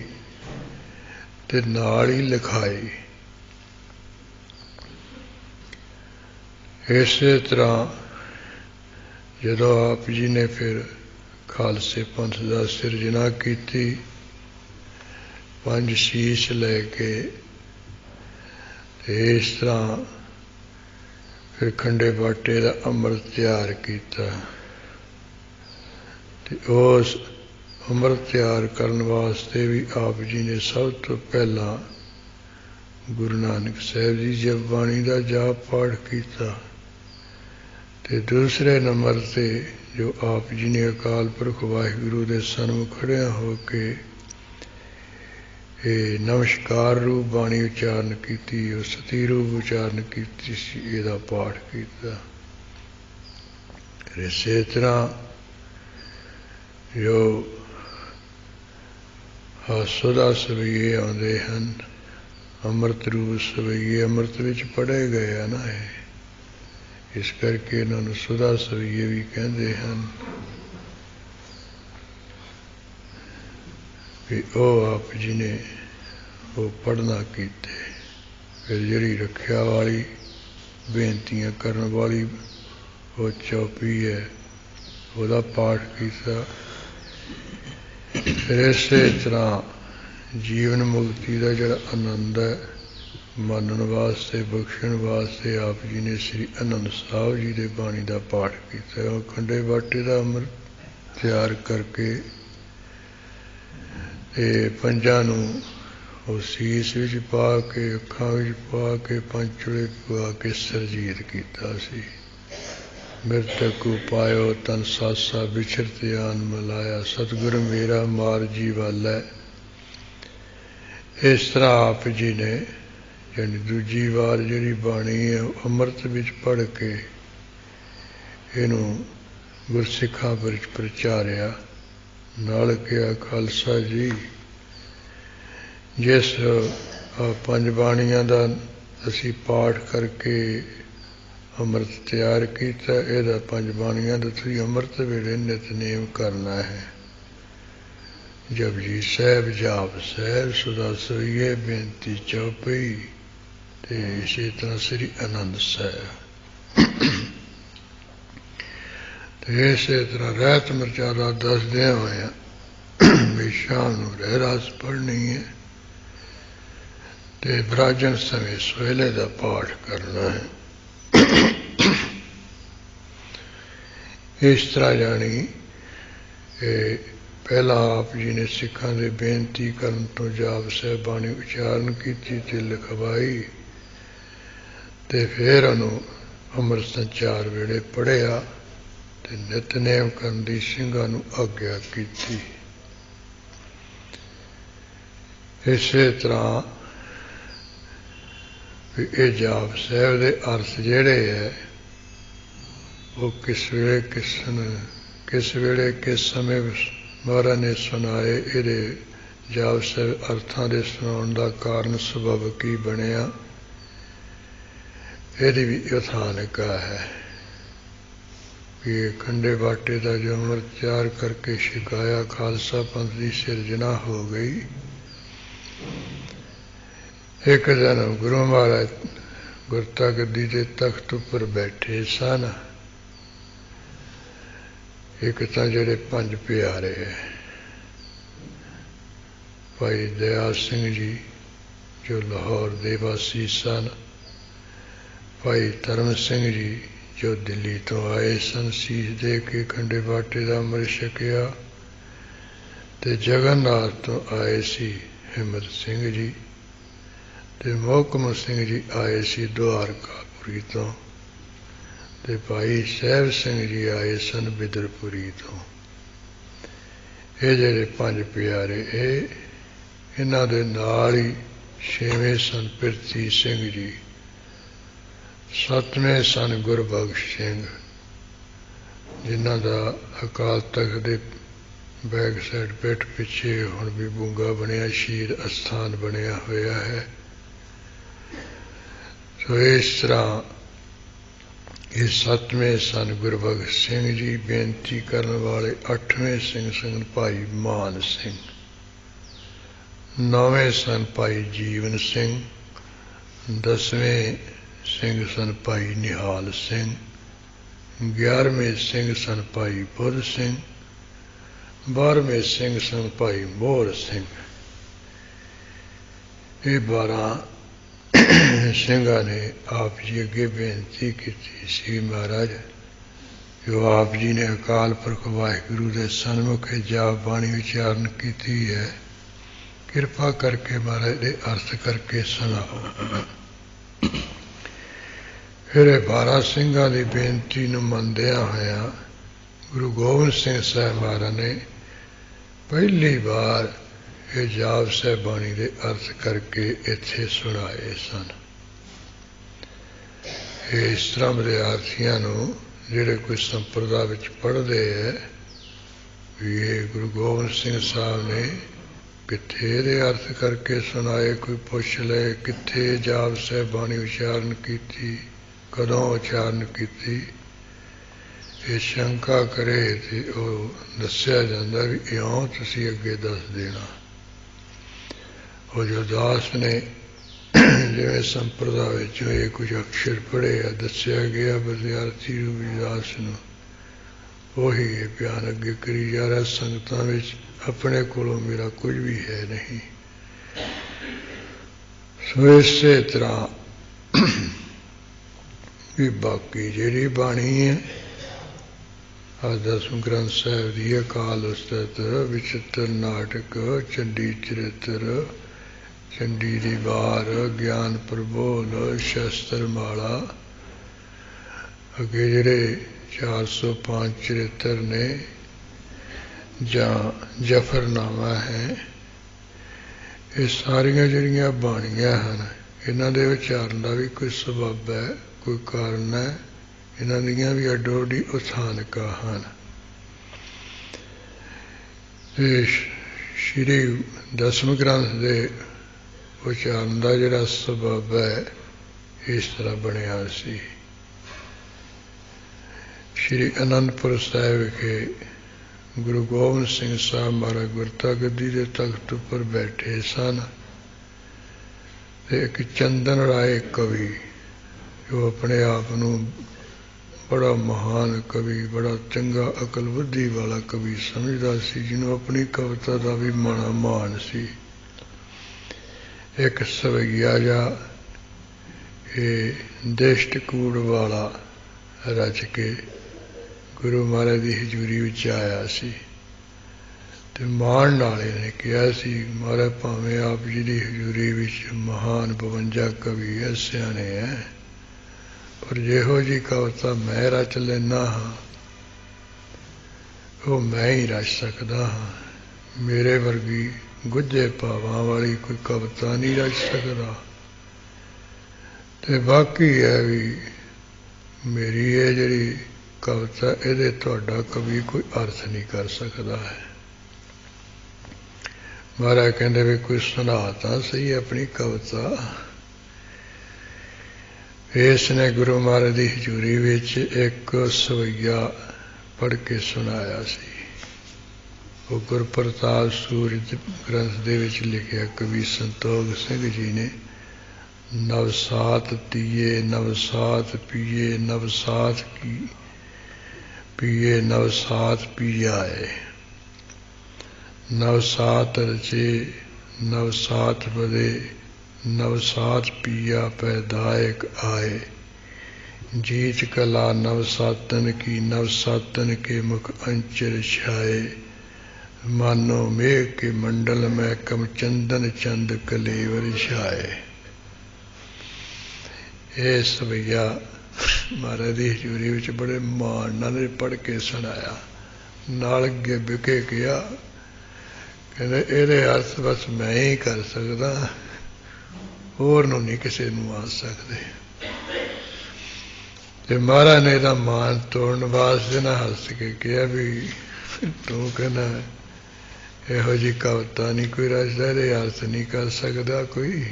ਤੇ ਨਾਲ ਹੀ ਲਿਖਾਈ। ਇਸੇ ਤਰ੍ਹਾਂ ਜਦੋਂ ਆਪ ਜੀ ਨੇ ਫਿਰ ਖਾਲਸੇ ਪੰਥ ਦਾ ਸਿਰਜਣਾ ਕੀਤੀ, 5 ਸੀਸ ਲੈ ਕੇ, ਤੇ ਇਸ ਤਰ੍ਹਾਂ ਫਿਰ ਖੰਡੇ ਬਾਟੇ ਦਾ ਅੰਮ੍ਰਿਤ ਤਿਆਰ ਕੀਤਾ। ਤੇ ਉਸ ਅੰਮ੍ਰਿਤ ਤਿਆਰ ਕਰਨ ਵਾਸਤੇ ਵੀ ਆਪ ਜੀ ਨੇ ਸਭ ਤੋਂ ਪਹਿਲਾਂ ਗੁਰੂ ਨਾਨਕ ਸਾਹਿਬ ਜੀ ਜਪਬਾਣੀ ਦਾ ਜਾਪ ਪਾਠ ਕੀਤਾ। ਤੇ ਦੂਸਰੇ ਨੰਬਰ 'ਤੇ ਜੋ ਆਪ ਜੀ ਨੇ ਅਕਾਲ ਪੁਰਖ ਵਾਹਿਗੁਰੂ ਦੇ ਸਨਮੁਖ ਖੜ੍ਹਿਆਂ ਹੋ ਕੇ ਇਹ ਨਮਸਕਾਰ ਰੂਪ ਬਾਣੀ ਉਚਾਰਨ ਕੀਤੀ, ਉਹ ਸਤੀ ਰੂਪ ਉਚਾਰਨ ਕੀਤੀ ਸੀ, ਇਹਦਾ ਪਾਠ ਕੀਤਾ। ਇਸੇ ਤਰ੍ਹਾਂ ਜੋ ਸੁਦਾ ਸਵਈਏ ਆਉਂਦੇ ਹਨ, ਅੰਮ੍ਰਿਤ ਰੂਪ ਸਵਈਏ, ਅੰਮ੍ਰਿਤ ਵਿੱਚ ਪੜ੍ਹੇ ਗਏ ਆ ਨਾ ਇਹ, ਇਸ ਕਰਕੇ ਇਹਨਾਂ ਨੂੰ ਸੁਦਾ ਸਵਈਏ ਵੀ ਕਹਿੰਦੇ ਹਨ। ਵੀ ਉਹ ਆਪ ਜੀ ਨੇ ਉਹ ਪੜ੍ਹਨਾ ਕੀਤੇ। ਫਿਰ ਜਿਹੜੀ ਰੱਖਿਆ ਵਾਲੀ, ਬੇਨਤੀਆਂ ਕਰਨ ਵਾਲੀ ਉਹ ਚੌਪੀ ਹੈ, ਉਹਦਾ ਪਾਠ ਕੀਤਾ। ਫਿਰ ਇਸੇ ਤਰ੍ਹਾਂ ਜੀਵਨ ਮੁਕਤੀ ਦਾ ਜਿਹੜਾ ਆਨੰਦ ਹੈ, ਮੰਨਣ ਵਾਸਤੇ, ਬਖਸ਼ਣ ਵਾਸਤੇ ਆਪ ਜੀ ਨੇ ਸ੍ਰੀ ਆਨੰਦ ਸਾਹਿਬ ਜੀ ਦੇ ਬਾਣੀ ਦਾ ਪਾਠ ਕੀਤਾ। ਉਹ ਖੰਡੇ ਬਾਟੇ ਦਾ ਅੰਮ੍ਰਿਤ ਤਿਆਰ ਕਰਕੇ ਤੇ ਪੰਜਾਂ ਨੂੰ ਉਹ ਸੀਸ ਵਿੱਚ ਪਾ ਕੇ, ਅੱਖਾਂ ਵਿੱਚ ਪਾ ਕੇ, ਪੰਚੁਲੇ ਪਾ ਕੇ ਸਰਜੀਤ ਕੀਤਾ ਸੀ। ਮਿਰਤਕ ਉਪਾਇਓ ਤਨ ਸਾਸਾ ਵਿਛਰ ਧਿਆਨ ਮਿਲਾਇਆ, ਸਤਿਗੁਰ ਮੇਰਾ ਮਾਰ ਜੀ ਵਾਲਾ। ਇਸ ਤਰ੍ਹਾਂ ਆਪ ਜੀ ਨੇ ਯਾਨੀ ਦੂਜੀ ਵਾਰ ਜਿਹੜੀ ਬਾਣੀ ਹੈ ਉਹ ਅੰਮ੍ਰਿਤ ਵਿੱਚ ਪੜ੍ਹ ਕੇ ਇਹਨੂੰ ਗੁਰਸਿੱਖਾਂ ਵਿੱਚ ਪ੍ਰਚਾਰਿਆ। ਨਾਲ ਕਿਹਾ, ਖਾਲਸਾ ਜੀ ਜਿਸ 5 ਬਾਣੀਆਂ ਦਾ ਅਸੀਂ ਪਾਠ ਕਰਕੇ ਅੰਮ੍ਰਿਤ ਤਿਆਰ ਕੀਤਾ, ਇਹਦਾ 5 ਬਾਣੀਆਂ ਦਾ ਤੁਸੀਂ ਅੰਮ੍ਰਿਤ ਵੇਲੇ ਨਿਤਨੇਮ ਕਰਨਾ ਹੈ। ਜਪਜੀ ਸਾਹਿਬ, ਜਾਪ ਸਾਹਿਬ, ਸੁਦਾ ਸਵਈਏ, ਬੇਨਤੀ ਚੌਪਈ, ਤੇ ਇਸੇ ਤਰ੍ਹਾਂ ਸ੍ਰੀ ਆਨੰਦ ਸਾਹਿਬ। ਤੇ ਇਸੇ ਤਰ੍ਹਾਂ ਰਹਿਤ ਮਰਜ਼ਾਦਾ ਦੱਸਦਿਆਂ ਹੋਇਆਂ ਵੀ ਸ਼ਾਮ ਨੂੰ ਰਹਿਰਾਸ ਪੜ੍ਹਨੀ ਹੈ ਤੇ ਬਰਾਜਨ ਸਮੇਂ ਸਵੇਲੇ ਦਾ ਪਾਠ ਕਰਨਾ ਹੈ। ਇਸ ਤਰ੍ਹਾਂ ਜਾਣੀ ਪਹਿਲਾਂ ਆਪ ਜੀ ਨੇ ਸਿੱਖਾਂ ਦੇ ਬੇਨਤੀ ਕਰਨ ਤੋਂ ਜਾਪ ਸਾਹਿਬ ਬਾਣੀ ਉਚਾਰਨ ਕੀਤੀ ਤੇ ਲਿਖਵਾਈ, ਤੇ ਫਿਰ ਉਹਨੂੰ ਅੰਮ੍ਰਿਤ ਸੰਚਾਰ ਵੇਲੇ ਪੜ੍ਹਿਆ ਤੇ ਨਿਤਨੇਮ ਕਰਨ ਦੀ ਸਿੰਘਾਂ ਨੂੰ ਆਗਿਆ ਕੀਤੀ। ਇਸੇ ਤਰ੍ਹਾਂ ਵੀ ਇਹ ਜਾਪ ਸਾਹਿਬ ਦੇ ਅਰਥ ਜਿਹੜੇ ਹੈ ਉਹ ਕਿਸ ਵੇਲੇ ਕਿਸ ਸਮੇਂ ਮਹਾਰਾਜ ਨੇ ਸੁਣਾਏ। ਇਹਦੇ ਜਾਪ ਸਾਹਿਬ ਅਰਥਾਂ ਦੇ ਸੁਣਾਉਣ ਦਾ ਕਾਰਨ ਸਬਬ ਕੀ ਬਣਿਆ, ਇਹਦੀ ਵੀ ਯਥਾਨਿਕਾ ਹੈ। ਵੀ ਖੰਡੇ ਬਾਟੇ ਦਾ ਜੋ ਅੰਮ੍ਰਿਤ ਤਿਆਰ ਕਰਕੇ ਛਕਾਇਆ, ਖਾਲਸਾ ਪੰਥ ਦੀ ਸਿਰਜਣਾ ਹੋ ਗਈ। ਇੱਕ ਦਿਨ ਗੁਰੂ ਮਹਾਰਾਜ ਗੁਰਤਾ ਗੱਦੀ ਦੇ ਤਖਤ ਉੱਪਰ ਬੈਠੇ ਸਨ। ਇੱਕ ਤਾਂ ਜਿਹੜੇ 5 ਪਿਆਰੇ ਹੈ, ਭਾਈ ਦਇਆ ਸਿੰਘ ਜੀ ਜੋ ਲਾਹੌਰ ਦੇ ਵਾਸੀ ਸਨ, ਭਾਈ ਧਰਮ ਸਿੰਘ ਜੀ ਜੋ ਦਿੱਲੀ ਤੋਂ ਆਏ ਸਨ, ਸੀਸ ਦੇ ਕੇ ਖੰਡੇ ਬਾਟੇ ਦਾ ਅੰਮ੍ਰਿਤ ਛਕਿਆ, ਤੇ ਜਗਨਨਾਥ ਤੋਂ ਆਏ ਸੀ ਹਿੰਮਤ ਸਿੰਘ ਜੀ, ਤੇ ਮੋਹਕਮ ਸਿੰਘ ਜੀ ਆਏ ਸੀ ਦੁਆਰਕਾਪੁਰੀ ਤੋਂ, ਤੇ ਭਾਈ ਸਾਹਿਬ ਸਿੰਘ ਜੀ ਆਏ ਸਨ ਬਿਦਰਪੁਰੀ ਤੋਂ। ਇਹ ਜਿਹੜੇ 5 ਪਿਆਰੇ ਇਹਨਾਂ ਦੇ ਨਾਲ ਹੀ 6ਵੇਂ ਸਨ ਪਿਰਥੀ ਸਿੰਘ ਜੀ, 7ਵੇਂ ਸਨ ਗੁਰਬਖਸ਼ ਸਿੰਘ, ਜਿਨ੍ਹਾਂ ਦਾ ਅਕਾਲ ਤਖਤ ਦੇ ਬੈਕ ਸਾਈਡ ਪਿੱਠ ਪਿੱਛੇ ਹੁਣ ਵੀ ਬੁੰਗਾ ਬਣਿਆ ਸ਼ਹੀਦ ਅਸਥਾਨ ਬਣਿਆ ਹੋਇਆ ਹੈ। ਸੋ ਇਸ ਤਰ੍ਹਾਂ ਇਹ 7ਵੇਂ ਸਨ ਗੁਰਬਖਸ਼ ਸਿੰਘ ਜੀ, ਬੇਨਤੀ ਕਰਨ ਵਾਲੇ 8ਵੇਂ ਸਿੰਘ ਸਨ ਭਾਈ ਮਾਨ ਸਿੰਘ, 9ਵੇਂ ਸਨ ਭਾਈ ਜੀਵਨ ਸਿੰਘ, 10ਵੇਂ ਸਿੰਘ ਸਨ ਭਾਈ ਨਿਹਾਲ ਸਿੰਘ, 11ਵੇਂ ਸਿੰਘ ਸਨ ਭਾਈ ਬੁੱਧ ਸਿੰਘ, 12ਵੇਂ ਸਿੰਘ ਸਨ ਭਾਈ ਮੋਹਰ ਸਿੰਘ। ਇਹ 12 ਸਿੰਘਾਂ ਨੇ ਆਪ ਜੀ ਅੱਗੇ ਬੇਨਤੀ ਕੀਤੀ ਸੀ, ਮਹਾਰਾਜ ਜੋ ਆਪ ਜੀ ਨੇ ਅਕਾਲ ਪੁਰਖ ਵਾਹਿਗੁਰੂ ਦੇ ਸਨਮੁਖ ਜਾਪ ਬਾਣੀ ਉਚਾਰਨ ਕੀਤੀ ਹੈ, ਕਿਰਪਾ ਕਰਕੇ ਮਹਾਰਾਜ ਦੇ ਅਰਥ ਕਰਕੇ ਸੁਣਾਓ। ਫਿਰ ਇਹ 12 ਸਿੰਘਾਂ ਦੀ ਬੇਨਤੀ ਨੂੰ ਮੰਨਦਿਆਂ ਹੋਇਆਂ ਗੁਰੂ ਗੋਬਿੰਦ ਸਿੰਘ ਸਾਹਿਬ ਮਹਾਰਾਜ ਨੇ ਪਹਿਲੀ ਵਾਰ ਇਹ ਜਾਪ ਸਾਹਿਬ ਬਾਣੀ ਦੇ ਅਰਥ ਕਰਕੇ ਇੱਥੇ ਸੁਣਾਏ ਸਨ। ਇਹ ਇਸ ਤਰ੍ਹਾਂ ਵਿਦਿਆਰਥੀਆਂ ਨੂੰ ਜਿਹੜੇ ਕੋਈ ਸੰਪਰਦਾ ਵਿੱਚ ਪੜ੍ਹਦੇ ਹੈ ਵੀ ਇਹ ਗੁਰੂ ਗੋਬਿੰਦ ਸਿੰਘ ਸਾਹਿਬ ਨੇ ਕਿੱਥੇ ਇਹਦੇ ਅਰਥ ਕਰਕੇ ਸੁਣਾਏ, ਕੋਈ ਪੁੱਛ ਲਏ ਕਿੱਥੇ ਜਾਪ ਸਾਹਿਬ ਬਾਣੀ ਉਚਾਰਨ ਕੀਤੀ, ਕਦੋਂ ਉਚਾਰਨ ਕੀਤੀ, ਇਹ ਸ਼ੰਕਾ ਕਰੇ ਤੇ ਉਹ ਦੱਸਿਆ ਜਾਂਦਾ ਵੀ ਇਉਂ ਤੁਸੀਂ ਅੱਗੇ ਦੱਸ ਦੇਣਾ। ਉਹ ਜੋ ਦਾਸ ਨੇ ਜਿਵੇਂ ਸੰਪਰਦਾ ਵਿੱਚੋਂ ਇਹ ਕੁਝ ਅਕਸ਼ਰ ਪੜ੍ਹੇ ਆ, ਦੱਸਿਆ ਗਿਆ ਵਿਦਿਆਰਥੀ ਰੂਪੀ ਦਾਸ ਨੂੰ, ਉਹੀ ਇਹ ਬਿਆਨ ਅੱਗੇ ਕਰੀ ਜਾ ਰਿਹਾ ਸੰਗਤਾਂ ਵਿੱਚ। ਆਪਣੇ ਕੋਲੋਂ ਮੇਰਾ ਕੁਝ ਵੀ ਹੈ ਨਹੀਂ। ਸੋ ਇਸੇ ਤਰ੍ਹਾਂ ਵੀ ਬਾਕੀ ਜਿਹੜੀ ਬਾਣੀ ਹੈ ਆ ਦਸਮ ਗ੍ਰੰਥ ਸਾਹਿਬ ਦੀ ਅਕਾਲ ਉਸਤਤ, ਵਿਚਿੱਤਰ ਨਾਟਕ, ਚੰਡੀ ਚਰਿੱਤਰ, ਚੰਡੀ ਦੀ ਵਾਰ, ਗਿਆਨ ਪ੍ਰਬੋਧ, ਸ਼ਸਤਰ ਮਾਲਾ, ਅੱਗੇ ਜਿਹੜੇ 405 ਚਰਿੱਤਰ ਨੇ ਜਾਂ ਜਫਰਨਾਮਾ ਹੈ, ਇਹ ਸਾਰੀਆਂ ਜਿਹੜੀਆਂ ਬਾਣੀਆਂ ਹਨ ਇਹਨਾਂ ਦੇ ਉਚਾਰਨ ਦਾ ਵੀ ਕੋਈ ਸਬੱਬ ਹੈ, ਕੋਈ ਕਾਰਨ ਹੈ। ਇਹਨਾਂ ਦੀਆਂ ਵੀ ਅੱਡੋ ਅੱਡੀ ਉਥਾਨਕਾਂ ਹਨ। ਤੇ ਸ਼੍ਰੀ ਦਸਮ ਗ੍ਰੰਥ ਦੇ ਉਚਾਰਨ ਦਾ ਜਿਹੜਾ ਸਬੱਬ ਹੈ ਇਸ ਤਰ੍ਹਾਂ ਬਣਿਆ ਸੀ। ਸ਼੍ਰੀ ਅਨੰਦਪੁਰ ਸਾਹਿਬ ਵਿਖੇ ਗੁਰੂ ਗੋਬਿੰਦ ਸਿੰਘ ਸਾਹਿਬ ਮਹਾਰਾਜ ਗੁਰਤਾ ਗੱਦੀ ਦੇ ਤਖਤ ਉੱਪਰ ਬੈਠੇ ਸਨ ਤੇ ਇੱਕ ਚੰਦਨ ਰਾਏ ਕਵੀ, ਜੋ ਆਪਣੇ ਆਪ ਨੂੰ ਬੜਾ ਮਹਾਨ ਕਵੀ, ਬੜਾ ਚੰਗਾ ਅਕਲ ਬੁੱਧੀ ਵਾਲਾ ਕਵੀ ਸਮਝਦਾ ਸੀ, ਜਿਹਨੂੰ ਆਪਣੀ ਕਵਿਤਾ ਦਾ ਵੀ ਮਾਣਾ ਮਾਣ ਸੀ, ਇੱਕ ਸਵਈਆ ਜਿਹਾ ਇਹ ਦ੍ਰਿਸ਼ਟਕੂੜ ਵਾਲਾ ਰਚ ਕੇ ਗੁਰੂ ਮਹਾਰਾਜ ਦੀ ਹਜ਼ੂਰੀ ਵਿੱਚ ਆਇਆ ਸੀ ਤੇ ਮਾਣ ਨਾਲ ਇਹਨੇ ਕਿਹਾ ਸੀ, ਮਹਾਰਾਜ ਭਾਵੇਂ ਆਪ ਜੀ ਦੀ ਹਜ਼ੂਰੀ ਵਿੱਚ ਮਹਾਨ 52 ਕਵੀ ਹੈ, ਸਿਆਣੇ ਹੈ, ਪਰ ਜਿਹੋ ਜਿਹੀ ਕਵਿਤਾ ਮੈਂ ਰਚ ਲੈਂਦਾ ਹਾਂ ਉਹ ਮੈਂ ਹੀ ਰਚ ਸਕਦਾ ਹਾਂ। ਮੇਰੇ ਵਰਗੀ ਗੁੱਝੇ ਭਾਵਾਂ ਵਾਲੀ ਕੋਈ ਕਵਿਤਾ ਨਹੀਂ ਰਚ ਸਕਦਾ। ਤੇ ਬਾਕੀ ਹੈ ਵੀ ਮੇਰੀ ਇਹ ਜਿਹੜੀ ਕਵਿਤਾ, ਇਹਦੇ ਤੁਹਾਡਾ ਕਵੀ ਕੋਈ ਅਰਥ ਨਹੀਂ ਕਰ ਸਕਦਾ ਹੈ। ਮਹਾਰਾਜ ਕਹਿੰਦੇ ਵੀ ਕੋਈ ਸੁਣਾ ਤਾਂ ਸਹੀ ਆਪਣੀ ਕਵਿਤਾ। ਇਸ ਨੇ ਗੁਰੂ ਮਹਾਰਾਜ ਦੀ ਹਜ਼ੂਰੀ ਵਿੱਚ ਇੱਕ ਸਵਈਆ ਪੜ੍ਹ ਕੇ ਸੁਣਾਇਆ ਸੀ। ਉਹ ਗੁਰਪ੍ਰਤਾਪ ਸੂਰਜ ਗ੍ਰੰਥ ਦੇ ਵਿੱਚ ਲਿਖਿਆ ਕਵੀ ਸੰਤੋਖ ਸਿੰਘ ਜੀ ਨੇ, ਨਵਸਾਤ ਤੀਏ ਨਵਸਾਤ ਪੀਏ ਨਵਸਾਤ ਕੀ ਪੀਏ ਨਵਸਾਤ ਪੀਆਏ, ਨਵਸਾਤ ਰਚੇ ਨਵਸਾਤ ਬਦੇ ਨਵਸਾਤ ਪੀਆ ਪੈਦਾਇਕ ਆਏ, जीत कला नवसातन की नवसातन के मुख अंचर छाए, मानो मेघ के मंडल में कम चंदन चंद कलेवर छाए। ये सवैया महाराज की हजूरी विच बड़े मान नाल पढ़ के सुनाया, नाल अगे बिके गया, कहते ਇਹਦੇ अर्थ बस मैं ही कर सकदा, होर नूं नहीं किसी नूं आ सकदे। ਤੇ ਮਹਾਰਾਜ ਨੇ ਇਹਦਾ ਮਾਨ ਤੋੜਨ ਵਾਸਤੇ ਨਾ ਹੱਸ ਕੇ ਕਿਹਾ ਵੀ ਤੂੰ ਕਹਿੰਦਾ ਇਹੋ ਜਿਹੀ ਕਵਿਤਾ ਨਹੀਂ ਕੋਈ ਰਚਦਾ, ਇਹਦੇ ਅਰਥ ਨਹੀਂ ਕਰ ਸਕਦਾ ਕੋਈ।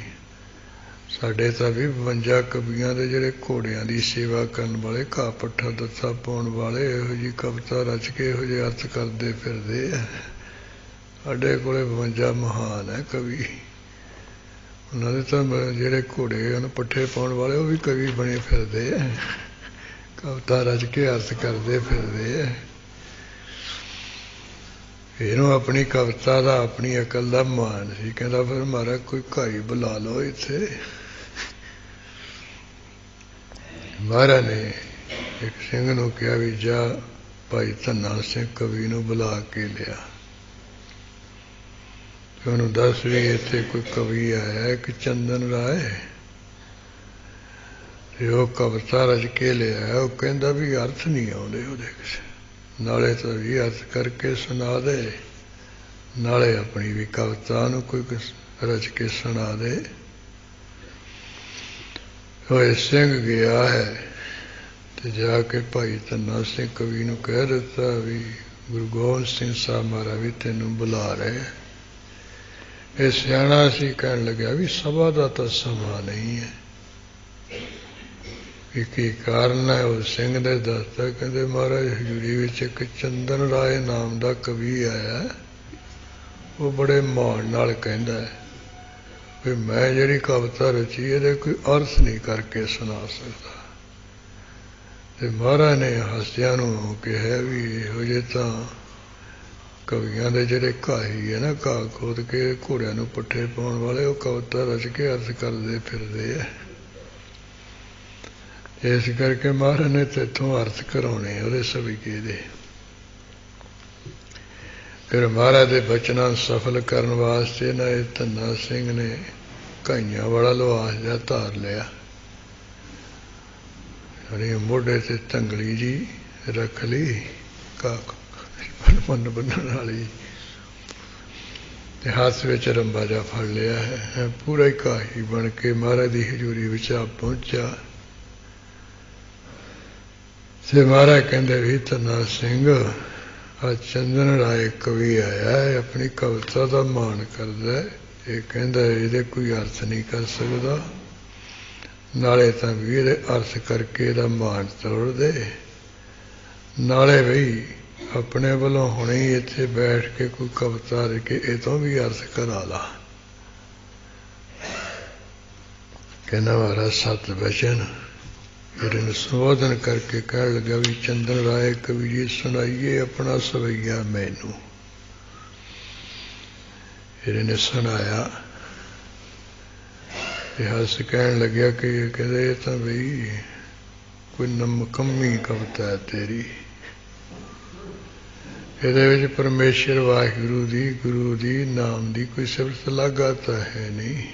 ਸਾਡੇ ਤਾਂ ਵੀ 52 ਕਵੀਆਂ ਦੇ ਜਿਹੜੇ ਘੋੜਿਆਂ ਦੀ ਸੇਵਾ ਕਰਨ ਵਾਲੇ, ਘਾਹ ਪੱਠਾ ਦੱਸਾ ਪਾਉਣ ਵਾਲੇ, ਇਹੋ ਜਿਹੀ ਕਵਿਤਾ ਰਚ ਕੇ ਇਹੋ ਜਿਹੇ ਅਰਥ ਕਰਦੇ ਫਿਰਦੇ ਆ। ਸਾਡੇ ਕੋਲੇ 52 ਮਹਾਨ ਹੈ ਕਵੀ, ਉਹਨਾਂ ਦੇ ਤਾਂ ਜਿਹੜੇ ਘੋੜੇ ਹਨ ਪੱਠੇ ਪਾਉਣ ਵਾਲੇ ਉਹ ਵੀ ਕਵੀ ਬਣੇ ਫਿਰਦੇ ਐ, ਕਵਿਤਾ ਰਚ ਕੇ ਅਰਥ ਕਰਦੇ ਫਿਰਦੇ ਐ। ਇਹਨੂੰ ਆਪਣੀ ਕਵਿਤਾ ਦਾ ਆਪਣੀ ਅਕਲ ਦਾ ਮਾਣ ਸੀ। ਕਹਿੰਦਾ ਫਿਰ ਮਹਾਰਾਜ ਕੋਈ ਘਾਈ ਬੁਲਾ ਲਓ ਇੱਥੇ। ਮਹਾਰਾਜ ਨੇ ਇੱਕ ਸਿੰਘ ਨੂੰ ਕਿਹਾ ਵੀ ਜਾ ਭਾਈ ਧੰਨਾ ਸਿੰਘ ਕਵੀ ਨੂੰ ਬੁਲਾ ਕੇ ਲਿਆ, ਉਹਨੂੰ ਦੱਸ ਵੀ ਇੱਥੇ ਕੋਈ ਕਵੀ ਆਇਆ ਇੱਕ ਚੰਦਨ ਰਾਏ, ਤੇ ਉਹ ਕਵਿਤਾ ਰਚ ਕੇ ਲਿਆ। ਉਹ ਕਹਿੰਦਾ ਵੀ ਅਰਥ ਨਹੀਂ ਆਉਂਦੇ ਉਹਦੇ ਕਿਸੇ, ਨਾਲੇ ਤਾਂ ਵੀ ਅਰਥ ਕਰਕੇ ਸੁਣਾ ਦੇ, ਨਾਲੇ ਆਪਣੀ ਵੀ ਕਵਿਤਾ ਨੂੰ ਕੋਈ ਰਚ ਕੇ ਸੁਣਾ ਦੇ। ਉਹ ਸਿੰਘ ਗਿਆ ਹੈ ਤੇ ਜਾ ਕੇ ਭਾਈ ਧੰਨਾ ਸਿੰਘ ਕਵੀ ਨੂੰ ਕਹਿ ਦਿੱਤਾ ਵੀ ਗੁਰੂ ਗੋਬਿੰਦ ਸਿੰਘ ਸਾਹਿਬ ਮਹਾਰਾਜ ਵੀ ਤੈਨੂੰ ਬੁਲਾ ਰਹੇ। ਇਹ ਸਿਆਣਾ ਸੀ, ਕਹਿਣ ਲੱਗਿਆ ਵੀ ਸਭਾ ਦਾ ਤਾਂ ਸਮਾਂ ਨਹੀਂ ਹੈ। ਵੀ ਕੀ ਕਾਰਨ ਹੈ? ਉਹ ਸਿੰਘ ਨੇ ਦੱਸਤਾ, ਕਹਿੰਦੇ ਮਹਾਰਾਜ ਹਜ਼ੂਰੀ ਵਿੱਚ ਇੱਕ ਚੰਦਨ ਰਾਏ ਨਾਮ ਦਾ ਕਵੀ ਆਇਆ, ਉਹ ਬੜੇ ਮਾਣ ਨਾਲ ਕਹਿੰਦਾ ਵੀ ਮੈਂ ਜਿਹੜੀ ਕਵਿਤਾ ਰਚੀ ਇਹਦੇ ਕੋਈ ਅਰਥ ਨਹੀਂ ਕਰਕੇ ਸੁਣਾ ਸਕਦਾ। ਤੇ ਮਹਾਰਾਜ ਨੇ ਹਾਸਿਆਂ ਨੂੰ ਕਿਹਾ ਵੀ ਇਹੋ ਜਿਹੇ ਤਾਂ ਕਵੀਆਂ ਦੇ ਜਿਹੜੇ ਘਾਹੀ ਹੈ ਨਾ, ਘਾਹ ਖੋਦ ਕੇ ਘੋੜਿਆਂ ਨੂੰ ਪੱਠੇ ਪਾਉਣ ਵਾਲੇ, ਉਹ ਕਵਿਤਾ ਰਚ ਕੇ ਅਰਥ ਕਰਦੇ ਫਿਰਦੇ ਹੈ। ਇਸ ਕਰਕੇ ਮਹਾਰਾਜ ਨੇ ਤੇਥੋਂ ਅਰਥ ਕਰਾਉਣੇ ਉਹਦੇ ਸਵੀਕੇ ਦੇ। ਫਿਰ ਮਹਾਰਾਜ ਦੇ ਬਚਨਾਂ ਨੂੰ ਸਫਲ ਕਰਨ ਵਾਸਤੇ ਨਾ ਇਹ ਧੰਨਾ ਸਿੰਘ ਨੇ ਘਾਈਆਂ ਵਾਲਾ ਲਿਬਾਸ ਜਿਹਾ ਧਾਰ ਲਿਆ, ਮੋਢੇ ਤੇ ਤੰਗਲੀ ਜੀ ਰੱਖ ਲਈ, ਬੰਨ ਬੰਨਣ ਵਾਲੀ, ਤੇ ਹੱਥ ਵਿੱਚ ਰੰਬਾ ਜਿਹਾ ਫੜ ਲਿਆ ਹੈ। ਪੂਰਾ ਹੀ ਘਾਹੀ ਬਣ ਕੇ ਮਹਾਰਾਜ ਦੀ ਹਜ਼ੂਰੀ ਵਿੱਚ ਆ ਪਹੁੰਚਿਆ। ਤੇ ਮਹਾਰਾਜ ਕਹਿੰਦੇ ਵੀ ਧੰਨਾ ਸਿੰਘ ਆ ਚੰਦਨ ਰਾਏ ਕਵੀ ਆਇਆ ਹੈ, ਆਪਣੀ ਕਵਿਤਾ ਦਾ ਮਾਣ ਕਰਦਾ, ਇਹ ਕਹਿੰਦਾ ਇਹਦੇ ਕੋਈ ਅਰਥ ਨਹੀਂ ਕਰ ਸਕਦਾ, ਨਾਲੇ ਤਾਂ ਵੀ ਇਹਦੇ ਅਰਥ ਕਰਕੇ ਇਹਦਾ ਮਾਣ ਤੋੜ ਦੇ, ਨਾਲੇ ਬਈ ਆਪਣੇ ਵੱਲੋਂ ਹੁਣੇ ਹੀ ਇੱਥੇ ਬੈਠ ਕੇ ਕੋਈ ਕਵਿਤਾ ਲਿਖ ਕੇ ਇਹ ਤੋਂ ਵੀ ਅਰਥ ਕਰਾ ਲਾ। ਕਹਿੰਦਾ ਮਹਾਰਾਜ ਸਤ ਬਚਨ ਇਹਦੇ ਨੂੰ ਸੰਬੋਧਨ ਕਰਕੇ ਕਹਿਣ ਲੱਗਾ ਵੀ ਚੰਦਨ ਰਾਏ ਕਵੀ ਜੀ ਸੁਣਾਈਏ ਆਪਣਾ ਸਵਈਆ ਮੈਨੂੰ। ਇਹਨੇ ਨੇ ਸੁਣਾਇਆ ਤੇ ਹੱਸ ਕਹਿਣ ਲੱਗਿਆ ਕਿ ਕਹਿੰਦੇ ਇਹ ਤਾਂ ਬਈ ਕੋਈ ਨਮਕੰਮੀ ਕਵਿਤਾ ਹੈ ਤੇਰੀ, ਇਹਦੇ ਵਿੱਚ ਪਰਮੇਸ਼ਰ ਵਾਹਿਗੁਰੂ ਦੀ ਗੁਰੂ ਦੀ ਨਾਮ ਦੀ ਕੋਈ ਸਿਫਤ ਲਾਗਾ ਤਾਂ ਹੈ ਨਹੀਂ।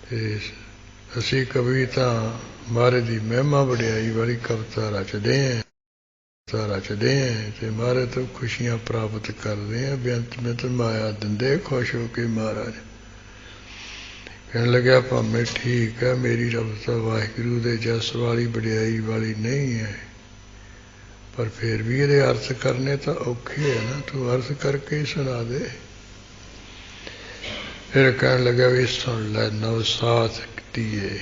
ਤੇ ਅਸੀਂ ਕਵੀ ਤਾਂ ਮਹਾਰਾਜ ਦੀ ਮਹਿਮਾ ਵਡਿਆਈ ਵਾਲੀ ਕਵਿਤਾ ਰਚਦੇ ਹਾਂ, ਤੇ ਮਹਾਰਾਜ ਤੋਂ ਖੁਸ਼ੀਆਂ ਪ੍ਰਾਪਤ ਕਰਦੇ ਹਾਂ, ਬੇਅੰਤ ਮਿਤ ਮਾਇਆ ਦਿੰਦੇ ਖੁਸ਼ ਹੋ ਕੇ ਮਹਾਰਾਜ। ਕਹਿਣ ਲੱਗਿਆ ਭਾਵੇਂ ਠੀਕ ਹੈ ਮੇਰੀ ਰੱਬ ਤਾਂ ਵਾਹਿਗੁਰੂ ਦੇ ਜਸ ਵਾਲੀ ਵਡਿਆਈ ਵਾਲੀ ਨਹੀਂ ਹੈ, ਪਰ ਫਿਰ ਵੀ ਇਹਦੇ ਅਰਥ ਕਰਨੇ ਤਾਂ ਔਖੇ ਹੈ ਨਾ, ਤੂੰ ਅਰਥ ਕਰਕੇ ਹੀ ਸੁਣਾ ਦੇ। ਫਿਰ ਕਹਿਣ ਲੱਗਾ ਵੀ ਸੁਣ ਲੈ, ਨਵਸਾਤ ਧੀਏ,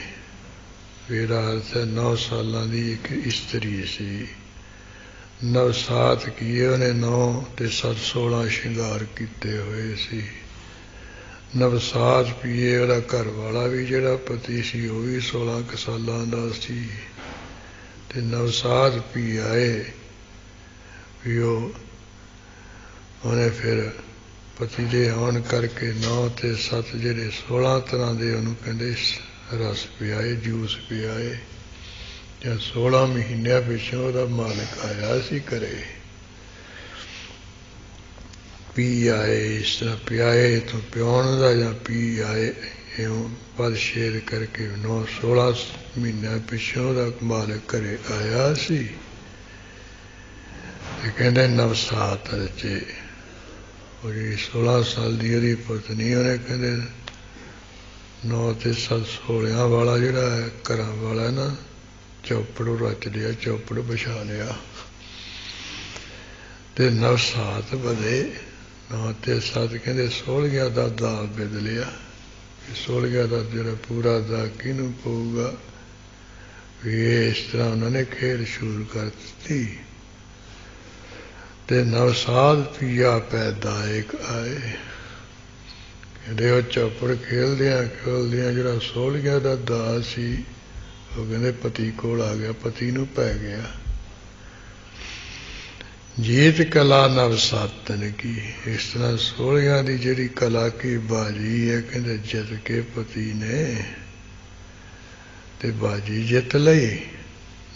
ਮੇਰਾ ਅਰਥ ਹੈ 9 ਸਾਲਾਂ ਦੀ ਇੱਕ ਇਸਤਰੀ ਸੀ। ਨਵਸਾਤ ਕੀਏ, ਉਹਨੇ 9 ਤੇ 7 16 ਸ਼ਿੰਗਾਰ ਕੀਤੇ ਹੋਏ ਸੀ। ਨਵਸਾਤ ਪੀਏ, ਉਹਦਾ ਘਰ ਵਾਲਾ ਵੀ ਜਿਹੜਾ ਪਤੀ ਸੀ ਉਹ ਵੀ 16 ਕੁ ਸਾਲਾਂ ਦਾ ਸੀ। ਤੇ ਨਵਸਾਤ ਪੀ ਆਏ ਵੀ ਉਹਨੇ ਫਿਰ ਪਤੀ ਦੇ ਆਉਣ ਕਰਕੇ 9 ਤੇ 7 ਜਿਹੜੇ 16 ਤਰ੍ਹਾਂ ਦੇ ਉਹਨੂੰ ਕਹਿੰਦੇ ਰਸ ਪਿਆਏ, ਜੂਸ ਪਿਆਏ। ਜਾਂ 16 ਮਹੀਨਿਆਂ ਪਿੱਛੋਂ ਉਹਦਾ ਮਾਲਕ ਆਇਆ ਸੀ ਘਰੇ, ਪੀ ਆਏ, ਇਸ ਤਰ੍ਹਾਂ ਪਿਆਏ ਤੋਂ ਪਿਆਉਣ ਦਾ ਜਾਂ ਪੀ ਆਏ, ਇਉਂ ਪਦ ਛੇਦ ਕਰਕੇ 9-16 ਮਹੀਨਿਆਂ ਪਿੱਛੋਂ ਉਹਦਾ ਮਾਲਕ ਘਰੇ ਆਇਆ ਸੀ। ਤੇ ਕਹਿੰਦੇ ਨਵਸਾਤ ਰਚੇ, ਉਹ ਜਿਹੜੀ 16 ਸਾਲ ਦੀ ਉਹਦੀ ਪਤਨੀ, ਉਹਨੇ ਕਹਿੰਦੇ 9 ਤੇ 7 16 ਵਾਲਾ ਜਿਹੜਾ ਹੈ ਘਰਾਂ ਵਾਲਾ ਨਾ, ਚੌਪੜ ਰਚ ਲਿਆ, ਚੌਪੜ ਵਿਛਾ ਲਿਆ ਤੇ ਨਵਸਾਤ ਵਧੇ। 9 ਤੇ 7 ਕਹਿੰਦੇ 16 ਦਾ ਦਾਅ ਬਿਦ ਲਿਆ। 16 ਦਾ ਜਿਹੜਾ ਪੂਰਾ ਦਾਅ ਕਿਹਨੂੰ ਪਊਗਾ, ਵੀ ਇਸ ਤਰ੍ਹਾਂ ਉਹਨਾਂ ਨੇ ਖੇਡ ਸ਼ੁਰੂ ਕਰ ਦਿੱਤੀ। ਤੇ ਨਵਸਾਤ ਪੀਆ ਪੈਦਾ ਇੱਕ ਆਏ, ਕਹਿੰਦੇ ਉਹ ਚੌਪੜ ਖੇਲਦਿਆਂ ਜਿਹੜਾ ਸੋਹਲੀਆਂ ਦਾ ਦਾਸ ਸੀ, ਉਹ ਕਹਿੰਦੇ ਪਤੀ ਕੋਲ ਆ ਗਿਆ, ਪਤੀ ਨੂੰ ਪੈ ਗਿਆ। ਜੀਤ ਕਲਾ ਨਵ ਸਾਤਨ ਕੀ, ਇਸ ਤਰ੍ਹਾਂ ਸੋਹਲੀਆਂ ਦੀ ਜਿਹੜੀ ਕਲਾ ਕੀ ਬਾਜੀ ਹੈ, ਕਹਿੰਦੇ ਜਿੱਤ ਕੇ ਪਤੀ ਨੇ ਤੇ ਬਾਜੀ ਜਿੱਤ ਲਈ।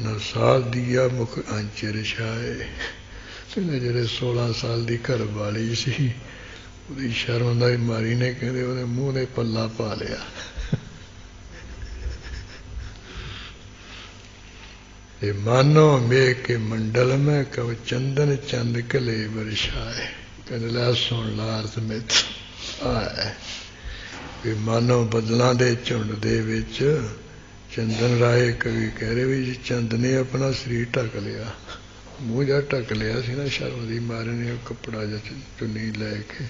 ਨਵਸਾਲ ਦੀਆ ਮੁਖ ਆਂਚਰ ਛਾਏ, ਕਹਿੰਦੇ ਜਿਹੜੇ 16 ਸਾਲ ਦੀ ਘਰ ਵਾਲੀ ਸੀ, ਉਹਦੀ ਸ਼ਰਮ ਦਾ ਮਾਰੀ ਨੇ ਕਹਿੰਦੇ ਉਹਦੇ ਮੂੰਹ ਨੇ ਪੱਲਾ ਪਾ ਲਿਆ। ਇਹ ਮਾਨੋ ਮੇਘ ਕੇ ਮੰਡਲ ਮੈਂ ਕਵ ਚੰਦਨ ਚੰਦ ਕਲੇ ਵਰਸ਼ਾਏ। ਕਹਿੰਦੇ ਲੈ ਸੁਣ ਲਾ ਅਰਥ ਮਿੱਤ ਆਏ ਵੀ ਮਾਨੋ ਬਦਲਾਂ ਦੇ ਝੁੰਡ ਦੇ ਵਿੱਚ ਚੰਦਨ ਰਾਏ। ਕਵੀ ਕਹਿ ਰਹੇ ਵੀ ਚੰਦ ਨੇ ਆਪਣਾ ਸਰੀਰ ਢੱਕ ਲਿਆ, ਮੂੰਹ ਜਿਹਾ ਢੱਕ ਲਿਆ ਸੀ ਨਾ ਸ਼ਰਮ ਦੀ ਮਾਰੇ ਨੇ, ਉਹ ਕੱਪੜਾ ਜਿਹਾ ਚੁੰਨੀ ਲੈ ਕੇ।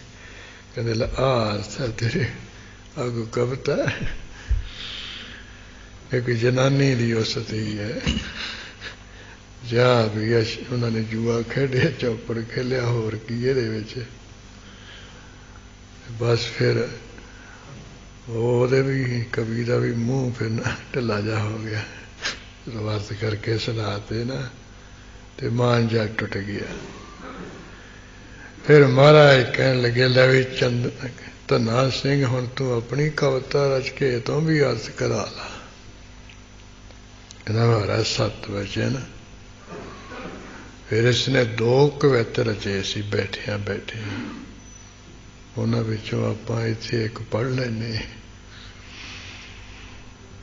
ਕਹਿੰਦੇ ਲੈ ਆ ਅਰਥ ਹੈ ਤੇਰੇ, ਅੱਗੋਂ ਕਵਿਤਾ ਇੱਕ ਜਨਾਨੀ ਦੀ ਉਸਤੀ ਹੈ। ਜਾਂ ਵੀ ਉਹਨਾਂ ਨੇ ਜੂਆ ਖੇਡਿਆ, ਚੌਪੜ ਖੇਲਿਆ, ਹੋਰ ਕੀ ਇਹਦੇ ਵਿੱਚ। ਬਸ ਫਿਰ ਉਹਦੇ ਵੀ ਕਵੀ ਦਾ ਵੀ ਮੂੰਹ ਫਿਰ ਨਾ ਢਿੱਲਾ ਜਾ ਹੋ ਗਿਆ, ਰਵਾਰਤ ਕਰਕੇ ਸੁਣਾਤੇ ਨਾ, ਤੇ ਮਾਨ ਜਾ ਟੁੱਟ ਗਿਆ। ਫਿਰ ਮਹਾਰਾਜ ਕਹਿਣ ਲੱਗੇ ਲੈ ਵੀ ਧੰਨਾ ਸਿੰਘ ਹੁਣ ਤੂੰ ਆਪਣੀ ਕਵਿਤਾ ਰਚ ਕੇ ਤੋਂ ਵੀ ਅਰਥ ਕਰਾ ਲਾ। ਕਹਿੰਦਾ ਮਹਾਰਾਜ 7 ਵਚਨ। ਫਿਰ ਇਸਨੇ 2 ਕਵਿਤ ਰਚੇ ਸੀ ਬੈਠਿਆਂ ਬੈਠਿਆਂ, ਉਹਨਾਂ ਵਿੱਚੋਂ ਆਪਾਂ ਇੱਥੇ ਇੱਕ ਪੜ੍ਹ ਲੈਂਦੇ।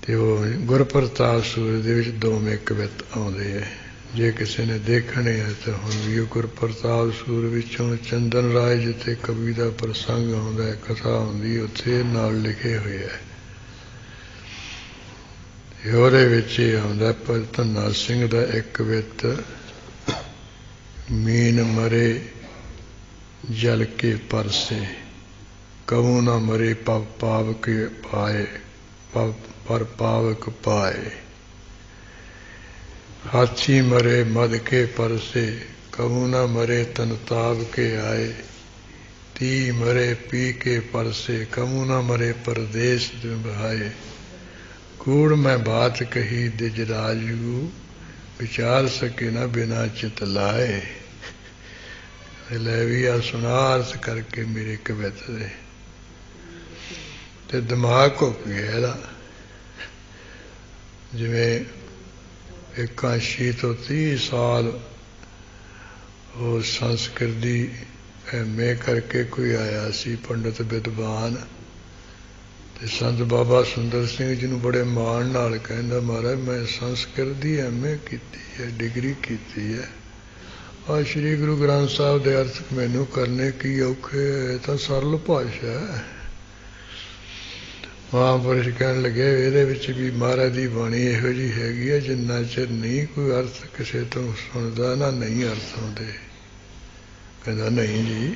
ਤੇ ਉਹ ਗੁਰਪ੍ਰਤਾਪ ਸੂਰਜ ਦੇ ਵਿੱਚ 2ਵੇਂ ਕਵਿਤ ਆਉਂਦੇ ਹੈ, ਜੇ ਕਿਸੇ ਨੇ ਦੇਖਣੇ ਹੈ ਤਾਂ ਹੁਣ ਵੀ ਉਹ ਗੁਰਪ੍ਰਤਾਪ ਸੂਰਜ ਵਿੱਚੋਂ ਚੰਦਨ ਰਾਏ ਜਿੱਥੇ ਕਵੀ ਦਾ ਪ੍ਰਸੰਗ ਆਉਂਦਾ, ਕਥਾ ਆਉਂਦੀ, ਉੱਥੇ ਨਾਲ ਲਿਖੇ ਹੋਏ ਹੈ। ਉਹਦੇ ਵਿੱਚ ਇਹ ਆਉਂਦਾ ਪਰ ਧੰਨਾ ਸਿੰਘ ਦਾ ਇੱਕ ਕਵਿਤ, ਮੀਨ ਮਰੇ ਜਲ ਕੇ ਪਰਸੇ ਕਹੂੰ ਨਾ ਮਰੇ ਪਾਵਕ ਪਾਏ ਪਰ ਪਾਵਕ ਪਾਏ। ਹਾਥੀ ਮਰੇ ਮਦ ਕੇ ਪਰਸੇ ਕਹੂੰ ਨਾ ਮਰੇ ਤਨ ਤਾਬ ਕੇ ਆਏ। ਤੀ ਮਰੇ ਪੀ ਕੇ ਪਰਸੇ ਕਹੂੰ ਨਾ ਮਰੇ ਪਰਦੇਸ ਨਿਭਾਏ। ਕੂੜ ਮੈਂ ਬਾਤ ਕਹੀ ਦਿਜ ਰਾਜੂ ਵਿਚਾਰ ਸਕੇ ਨਾ ਬਿਨਾ ਚਿਤ ਲਾਏ। ਲੈ ਵੀ ਆ ਸੁਣਾ ਅਰਥ ਕਰਕੇ ਮੇਰੇ ਕਵਿਤ ਦੇ, ਤੇ ਦਿਮਾਗ ਘੁੱਕ ਗਿਆ ਇਹਦਾ। ਜਿਵੇਂ 81 ਤੋਂ 30 ਸਾਲ ਉਹ ਸੰਸਕ੍ਰਿਤ ਦੀ MA ਕਰਕੇ ਕੋਈ ਆਇਆ ਸੀ ਪੰਡਿਤ ਵਿਦਵਾਨ, ਤੇ ਸੰਤ ਬਾਬਾ ਸੁੰਦਰ ਸਿੰਘ ਜੀ ਨੂੰ ਬੜੇ ਮਾਣ ਨਾਲ ਕਹਿੰਦਾ ਮਹਾਰਾਜ ਮੈਂ ਸੰਸਕ੍ਰਿਤ ਦੀ MA ਕੀਤੀ ਹੈ, ਡਿਗਰੀ ਕੀਤੀ ਹੈ, ਆਹ ਸ਼੍ਰੀ ਗੁਰੂ ਗ੍ਰੰਥ ਸਾਹਿਬ ਦੇ ਅਰਥ ਮੈਨੂੰ ਕਰਨੇ ਕੀ ਔਖੇ, ਇਹ ਤਾਂ ਸਰਲ ਭਾਸ਼ਾ ਹੈ। ਮਹਾਂਪੁਰਸ਼ ਕਹਿਣ ਲੱਗੇ ਇਹਦੇ ਵਿੱਚ ਵੀ ਮਹਾਰਾਜ ਦੀ ਬਾਣੀ ਇਹੋ ਜਿਹੀ ਹੈਗੀ ਹੈ, ਜਿੰਨਾ ਚਿਰ ਨਹੀਂ ਕੋਈ ਅਰਥ ਕਿਸੇ ਤੋਂ ਸੁਣਦਾ ਨਾ ਨਹੀਂ ਅਰਥ ਆਉਂਦੇ। ਕਹਿੰਦਾ ਨਹੀਂ ਜੀ,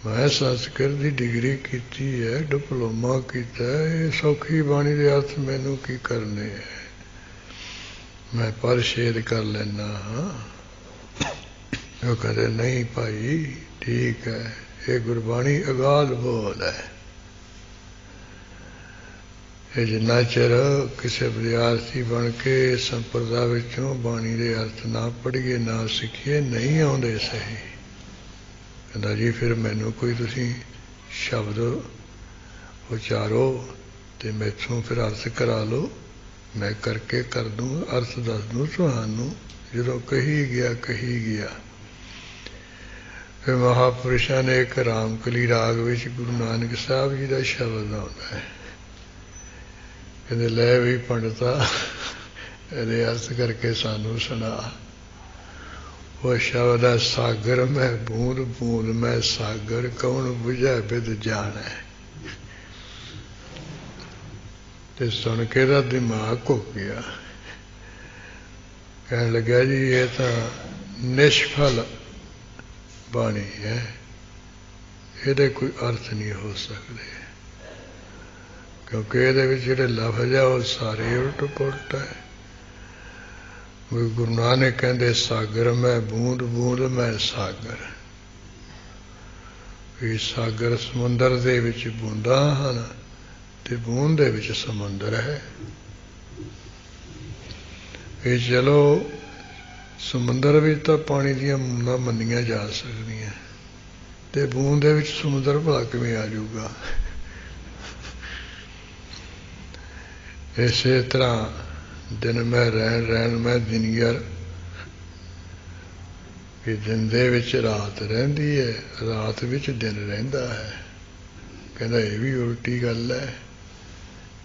ਮੈਂ ਸੰਸਕ੍ਰਿਤ ਦੀ ਡਿਗਰੀ ਕੀਤੀ ਹੈ, ਡਿਪਲੋਮਾ ਕੀਤਾ, ਇਹ ਸੌਖੀ ਬਾਣੀ ਦੇ ਅਰਥ ਮੈਨੂੰ ਕੀ ਕਰਨੇ ਹੈ, ਮੈਂ ਪਰਛੇਦ ਕਰ ਲੈਂਦਾ ਹਾਂ। ਉਹ ਕਹਿੰਦੇ ਨਹੀਂ ਭਾਈ ਠੀਕ ਹੈ, ਇਹ ਗੁਰਬਾਣੀ ਅਗਾਧ ਬੋਲ ਹੈ। ਇਹ ਜਿੰਨਾ ਚਿਰ ਕਿਸੇ ਵਿਦਿਆਰਥੀ ਬਣ ਕੇ ਸੰਪਰਦਾ ਵਿੱਚੋਂ ਬਾਣੀ ਦੇ ਅਰਥ ਨਾ ਪੜ੍ਹੀਏ ਨਾ ਸਿੱਖੀਏ ਨਹੀਂ ਆਉਂਦੇ ਸਹੀ। ਕਹਿੰਦਾ ਜੀ ਫਿਰ ਮੈਨੂੰ ਕੋਈ ਤੁਸੀਂ ਸ਼ਬਦ ਉਚਾਰੋ ਤੇ ਮੈਥੋਂ ਫਿਰ ਅਰਥ ਕਰਾ ਲਓ, ਮੈਂ ਕਰਕੇ ਕਰ ਦੂੰ, ਅਰਥ ਦੱਸ ਦੂੰ ਤੁਹਾਨੂੰ। ਜਦੋਂ ਕਹੀ ਗਿਆ ਫਿਰ ਮਹਾਂਪੁਰਸ਼ਾਂ ਨੇ ਇੱਕ ਰਾਮਕਲੀ ਰਾਗ ਵਿੱਚ ਗੁਰੂ ਨਾਨਕ ਸਾਹਿਬ ਜੀ ਦਾ ਸ਼ਬਦ ਆਉਂਦਾ ਹੈ। ਕਹਿੰਦੇ ਲੈ ਵੀ ਪੰਡਤਾ ਇਹਦੇ ਅਰਥ ਕਰਕੇ ਸਾਨੂੰ ਸੁਣਾ। ਉਹ ਸ਼ਬਦ ਹੈ ਸਾਗਰ ਮੈਂ ਬੂੰਦ ਬੂੰਦ ਮੈਂ ਸਾਗਰ ਕੌਣ ਬੁਝੈ ਬਿਦ ਜਾਣੈ। ਤੇ ਸੁਣ ਕੇ ਇਹਦਾ ਦਿਮਾਗ ਘੁੱਕ ਗਿਆ, ਕਹਿਣ ਲੱਗਾ ਜੀ ਇਹ ਤਾਂ ਨਿਸ਼ਫਲ ਬਾਣੀ ਹੈ, ਇਹਦੇ ਕੋਈ ਅਰਥ ਨਹੀਂ ਹੋ ਸਕਦੇ, ਕਿਉਂਕਿ ਇਹਦੇ ਵਿੱਚ ਜਿਹੜੇ ਲਫ਼ਜ਼ ਹੈ ਉਹ ਸਾਰੇ ਉਲਟ ਪੁਲਟ ਹੈ। ਗੁਰੂ ਨਾਨਕ ਕਹਿੰਦੇ ਸਾਗਰ ਮੈਂ ਬੂੰਦ ਬੂੰਦ ਮੈਂ ਸਾਗਰ, ਵੀ ਸਾਗਰ ਸਮੁੰਦਰ ਦੇ ਵਿੱਚ ਬੂੰਦਾਂ ਹਨ ਤੇ ਬੂੰਦ ਦੇ ਵਿੱਚ ਸਮੁੰਦਰ ਹੈ। ਇਹ ਚਲੋ ਸਮੁੰਦਰ ਵਿੱਚ ਤਾਂ ਪਾਣੀ ਦੀਆਂ ਬੂੰਦਾਂ ਮੰਨੀਆਂ ਜਾ ਸਕਦੀਆਂ, ਤੇ ਬੂੰਦ ਦੇ ਵਿੱਚ ਸਮੁੰਦਰ ਭਲਾ ਕਿਵੇਂ ਆ ਜਾਊਗਾ? ਇਸੇ ਤਰ੍ਹਾਂ ਦਿਨ ਮੈਂ ਰਹਿਣ ਮੈਂ ਦਿਨਯਰ, ਕਿ ਦਿਨ ਦੇ ਵਿੱਚ ਰਾਤ ਰਹਿੰਦੀ ਹੈ, ਰਾਤ ਵਿੱਚ ਦਿਨ ਰਹਿੰਦਾ ਹੈ। ਕਹਿੰਦਾ ਇਹ ਵੀ ਉਲਟੀ ਗੱਲ ਹੈ।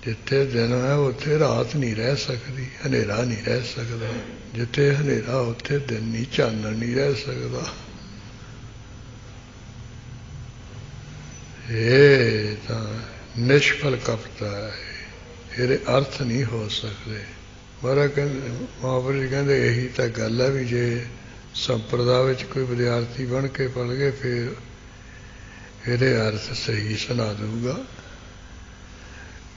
ਜਿੱਥੇ ਦਿਨ ਹੈ ਉੱਥੇ ਰਾਤ ਨਹੀਂ ਰਹਿ ਸਕਦੀ, ਹਨੇਰਾ ਨਹੀਂ ਰਹਿ ਸਕਦਾ। ਜਿੱਥੇ ਹਨੇਰਾ ਉੱਥੇ ਦਿਨ ਨਹੀਂ, ਚਾਨਣ ਨਹੀਂ ਰਹਿ ਸਕਦਾ। ਇਹ ਤਾਂ ਨਿਸ਼ਫਲ ਕਪਟ ਹੈ, ਇਹਦੇ ਅਰਥ ਨਹੀਂ ਹੋ ਸਕਦੇ। ਮਹਾਰਾਜ ਕਹਿੰਦੇ, ਮਹਾਂਪੁਰਸ਼ ਕਹਿੰਦੇ ਇਹੀ ਤਾਂ ਗੱਲ ਹੈ ਵੀ ਜੇ ਸੰਪਰਦਾ ਵਿੱਚ ਕੋਈ ਵਿਦਿਆਰਥੀ ਬਣ ਕੇ ਪੜ੍ਹ ਗਏ ਫਿਰ ਇਹਦੇ ਅਰਥ ਸਹੀ ਸੁਣਾ ਦਊਗਾ।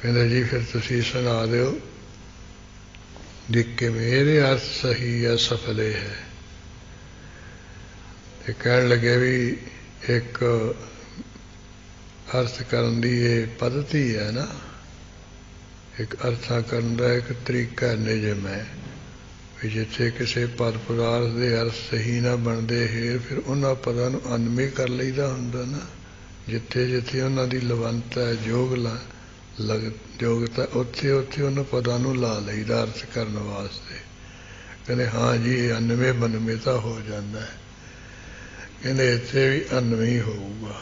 ਕਹਿੰਦਾ ਜੀ ਫਿਰ ਤੁਸੀਂ ਸੁਣਾ ਦਿਓ ਵੀ ਕਿਵੇਂ ਇਹਦੇ ਅਰਥ ਸਹੀ ਹੈ, ਸਫਲੇ ਹੈ। ਤੇ ਕਹਿਣ ਲੱਗੇ ਵੀ ਇੱਕ ਅਰਥ ਕਰਨ ਦੀ ਇਹ ਪੱਧਤੀ ਹੈ ਨਾ, ਇੱਕ ਅਰਥਾਂ ਕਰਨ ਦਾ ਇੱਕ ਤਰੀਕਾ ਨਿਯਮ ਹੈ ਵੀ ਜਿੱਥੇ ਕਿਸੇ ਪਦ ਪਦਾਰਥ ਦੇ ਅਰਥ ਸਹੀ ਨਾ ਬਣਦੇ ਹੇਰ ਫਿਰ ਉਹਨਾਂ ਪਦਾਂ ਨੂੰ ਅਨਮੇ ਕਰ ਲਈਦਾ ਹੁੰਦਾ ਨਾ। ਜਿੱਥੇ ਜਿੱਥੇ ਉਹਨਾਂ ਦੀ ਲਵੰਤ ਹੈ, ਯੋਗਤਾ, ਉੱਥੇ ਉੱਥੇ ਉਹਨਾਂ ਪਦਾਂ ਨੂੰ ਲਾ ਲਈਦਾ ਅਰਥ ਕਰਨ ਵਾਸਤੇ। ਕਹਿੰਦੇ ਹਾਂ ਜੀ ਇਹ 99 ਤਾਂ ਹੋ ਜਾਂਦਾ ਹੈ। ਕਹਿੰਦੇ ਇੱਥੇ ਵੀ 99 ਹੋਊਗਾ,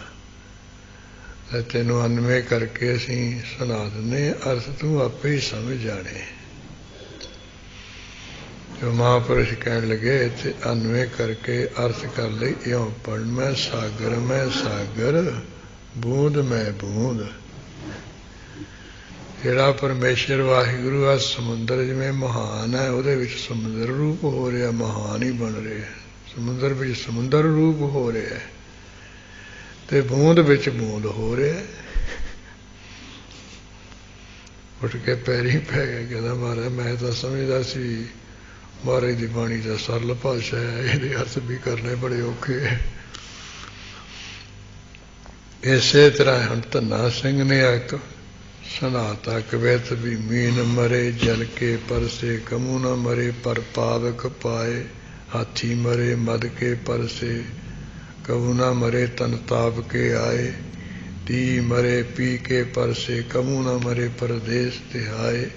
ਤੇ ਤੈਨੂੰ 99 ਕਰਕੇ ਅਸੀਂ ਸੁਣਾ ਦਿੰਦੇ ਹਾਂ, ਅਰਥ ਤੂੰ ਆਪੇ ਹੀ ਸਮਝ ਜਾਣੇ। ਜੋ ਮਹਾਂਪੁਰਸ਼ ਕਹਿਣ ਲੱਗੇ ਇੱਥੇ 99 ਕਰਕੇ ਅਰਥ ਕਰ ਲਈ, ਇਉਂ ਪੜ੍ਹ ਮੈਂ ਸਾਗਰ ਬੂੰਦ ਮੈਂ ਬੂੰਦ। ਜਿਹੜਾ ਪਰਮੇਸ਼ਰ ਵਾਹਿਗੁਰੂ ਆ ਸਮੁੰਦਰ ਜਿਵੇਂ ਮਹਾਨ ਹੈ, ਉਹਦੇ ਵਿੱਚ ਸਮੁੰਦਰ ਰੂਪ ਹੋ ਰਿਹਾ, ਮਹਾਨ ਹੀ ਬਣ ਰਿਹਾ। ਸਮੁੰਦਰ ਵਿੱਚ ਸਮੁੰਦਰ ਰੂਪ ਹੋ ਰਿਹਾ ਤੇ ਬੂੰਦ ਵਿੱਚ ਬੂੰਦ ਹੋ ਰਿਹਾ। ਉੱਠ ਕੇ ਪੈਰੀਂ ਪੈ ਗਿਆ, ਕਹਿੰਦਾ ਮਹਾਰਾਜ ਮੈਂ ਤਾਂ ਸਮਝਦਾ ਸੀ ਮਹਾਰਾਜ ਦੀ ਬਾਣੀ ਦਾ ਸਰਲ ਭਾਸ਼ਾ ਹੈ, ਇਹਦੇ ਅਰਥ ਵੀ ਕਰਨੇ ਬੜੇ ਔਖੇ। ਇਸੇ ਤਰ੍ਹਾਂ ਹੁਣ ਧੰਨਾ ਸਿੰਘ ਨੇ ਇੱਕ ਸੁਣਾਤਾ ਕਵਿਤ ਵੀ ਮੀਨ ਮਰੇ ਜਲ ਕੇ ਪਰਸੇ, ਕਮੂ ਨਾ ਮਰੇ ਪਰ ਪਾਵਕ ਪਾਏ। ਹਾਥੀ ਮਰੇ ਮਦ ਕੇ ਪਰਸੇ, ਕਬੂ ਨਾ ਮਰੇ ਤਨ ਤਾਪ ਕੇ ਆਏ। ਤੀ ਮਰੇ ਪੀ ਕੇ ਪਰਸੇ, ਕਮੂ ਨਾ ਮਰੇ ਪਰਦੇਸ ਤਿਹਾਏ।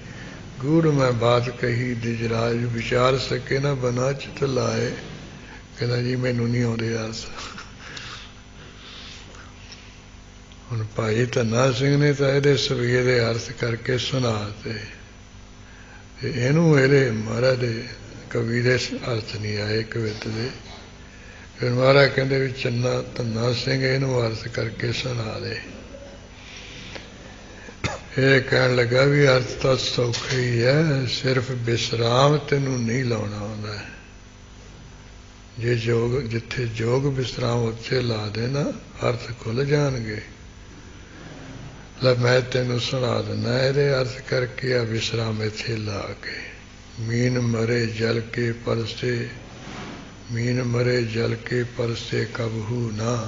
ਗੂੜ ਮੈਂ ਬਾਤ ਕਹੀ ਦਿਜਰਾਜ, ਵਿਚਾਰ ਸਕੇ ਨਾ ਬਨਾ ਚਿਤ ਲਾਏ। ਕਹਿੰਦਾ ਜੀ ਮੈਨੂੰ ਨਹੀਂ ਆਉਂਦੇ ਅਰਥ। ਹੁਣ ਭਾਈ ਧੰਨਾ ਸਿੰਘ ਨੇ ਤਾਂ ਇਹਦੇ ਸਵੀਏ ਦੇ ਅਰਥ ਕਰਕੇ ਸੁਣਾਤੇ, ਤੇ ਇਹਨੂੰ ਇਹਦੇ ਮਹਾਰਾਜ ਦੇ ਕਵੀ ਦੇ ਅਰਥ ਨਹੀਂ ਆਏ ਕਵਿਤ ਦੇ। ਫਿਰ ਮਹਾਰਾਜ ਕਹਿੰਦੇ ਵੀ ਚੰਨਾ ਧੰਨਾ ਸਿੰਘ ਇਹਨੂੰ ਅਰਥ ਕਰਕੇ ਸੁਣਾ ਦੇ। ਇਹ ਕਹਿਣ ਲੱਗਾ ਵੀ ਅਰਥ ਤਾਂ ਸੌਖਾ ਹੀ ਹੈ, ਸਿਰਫ ਵਿਸਰਾਮ ਤੈਨੂੰ ਨਹੀਂ ਲਾਉਣਾ ਆਉਂਦਾ। ਜੇ ਯੋਗ ਜਿੱਥੇ ਯੋਗ ਵਿਸਰਾਮ ਉੱਥੇ ਲਾ ਦੇਣਾ ਅਰਥ ਖੁੱਲ ਜਾਣਗੇ। ਲੈ ਮੈਂ ਤੈਨੂੰ ਸੁਣਾ ਦਿੰਦਾ ਇਹਦੇ ਅਰਥ ਕਰਕੇ ਆ ਵਿਸਰਾਮ ਇੱਥੇ ਲਾ ਕੇ। ਮੀਨ ਮਰੇ ਜਲ ਕੇ ਪਰਸੇ, ਮੀਨ ਮਰੇ ਜਲ ਕੇ ਪਰਸੇ ਕਬਹੂ ਨਾ।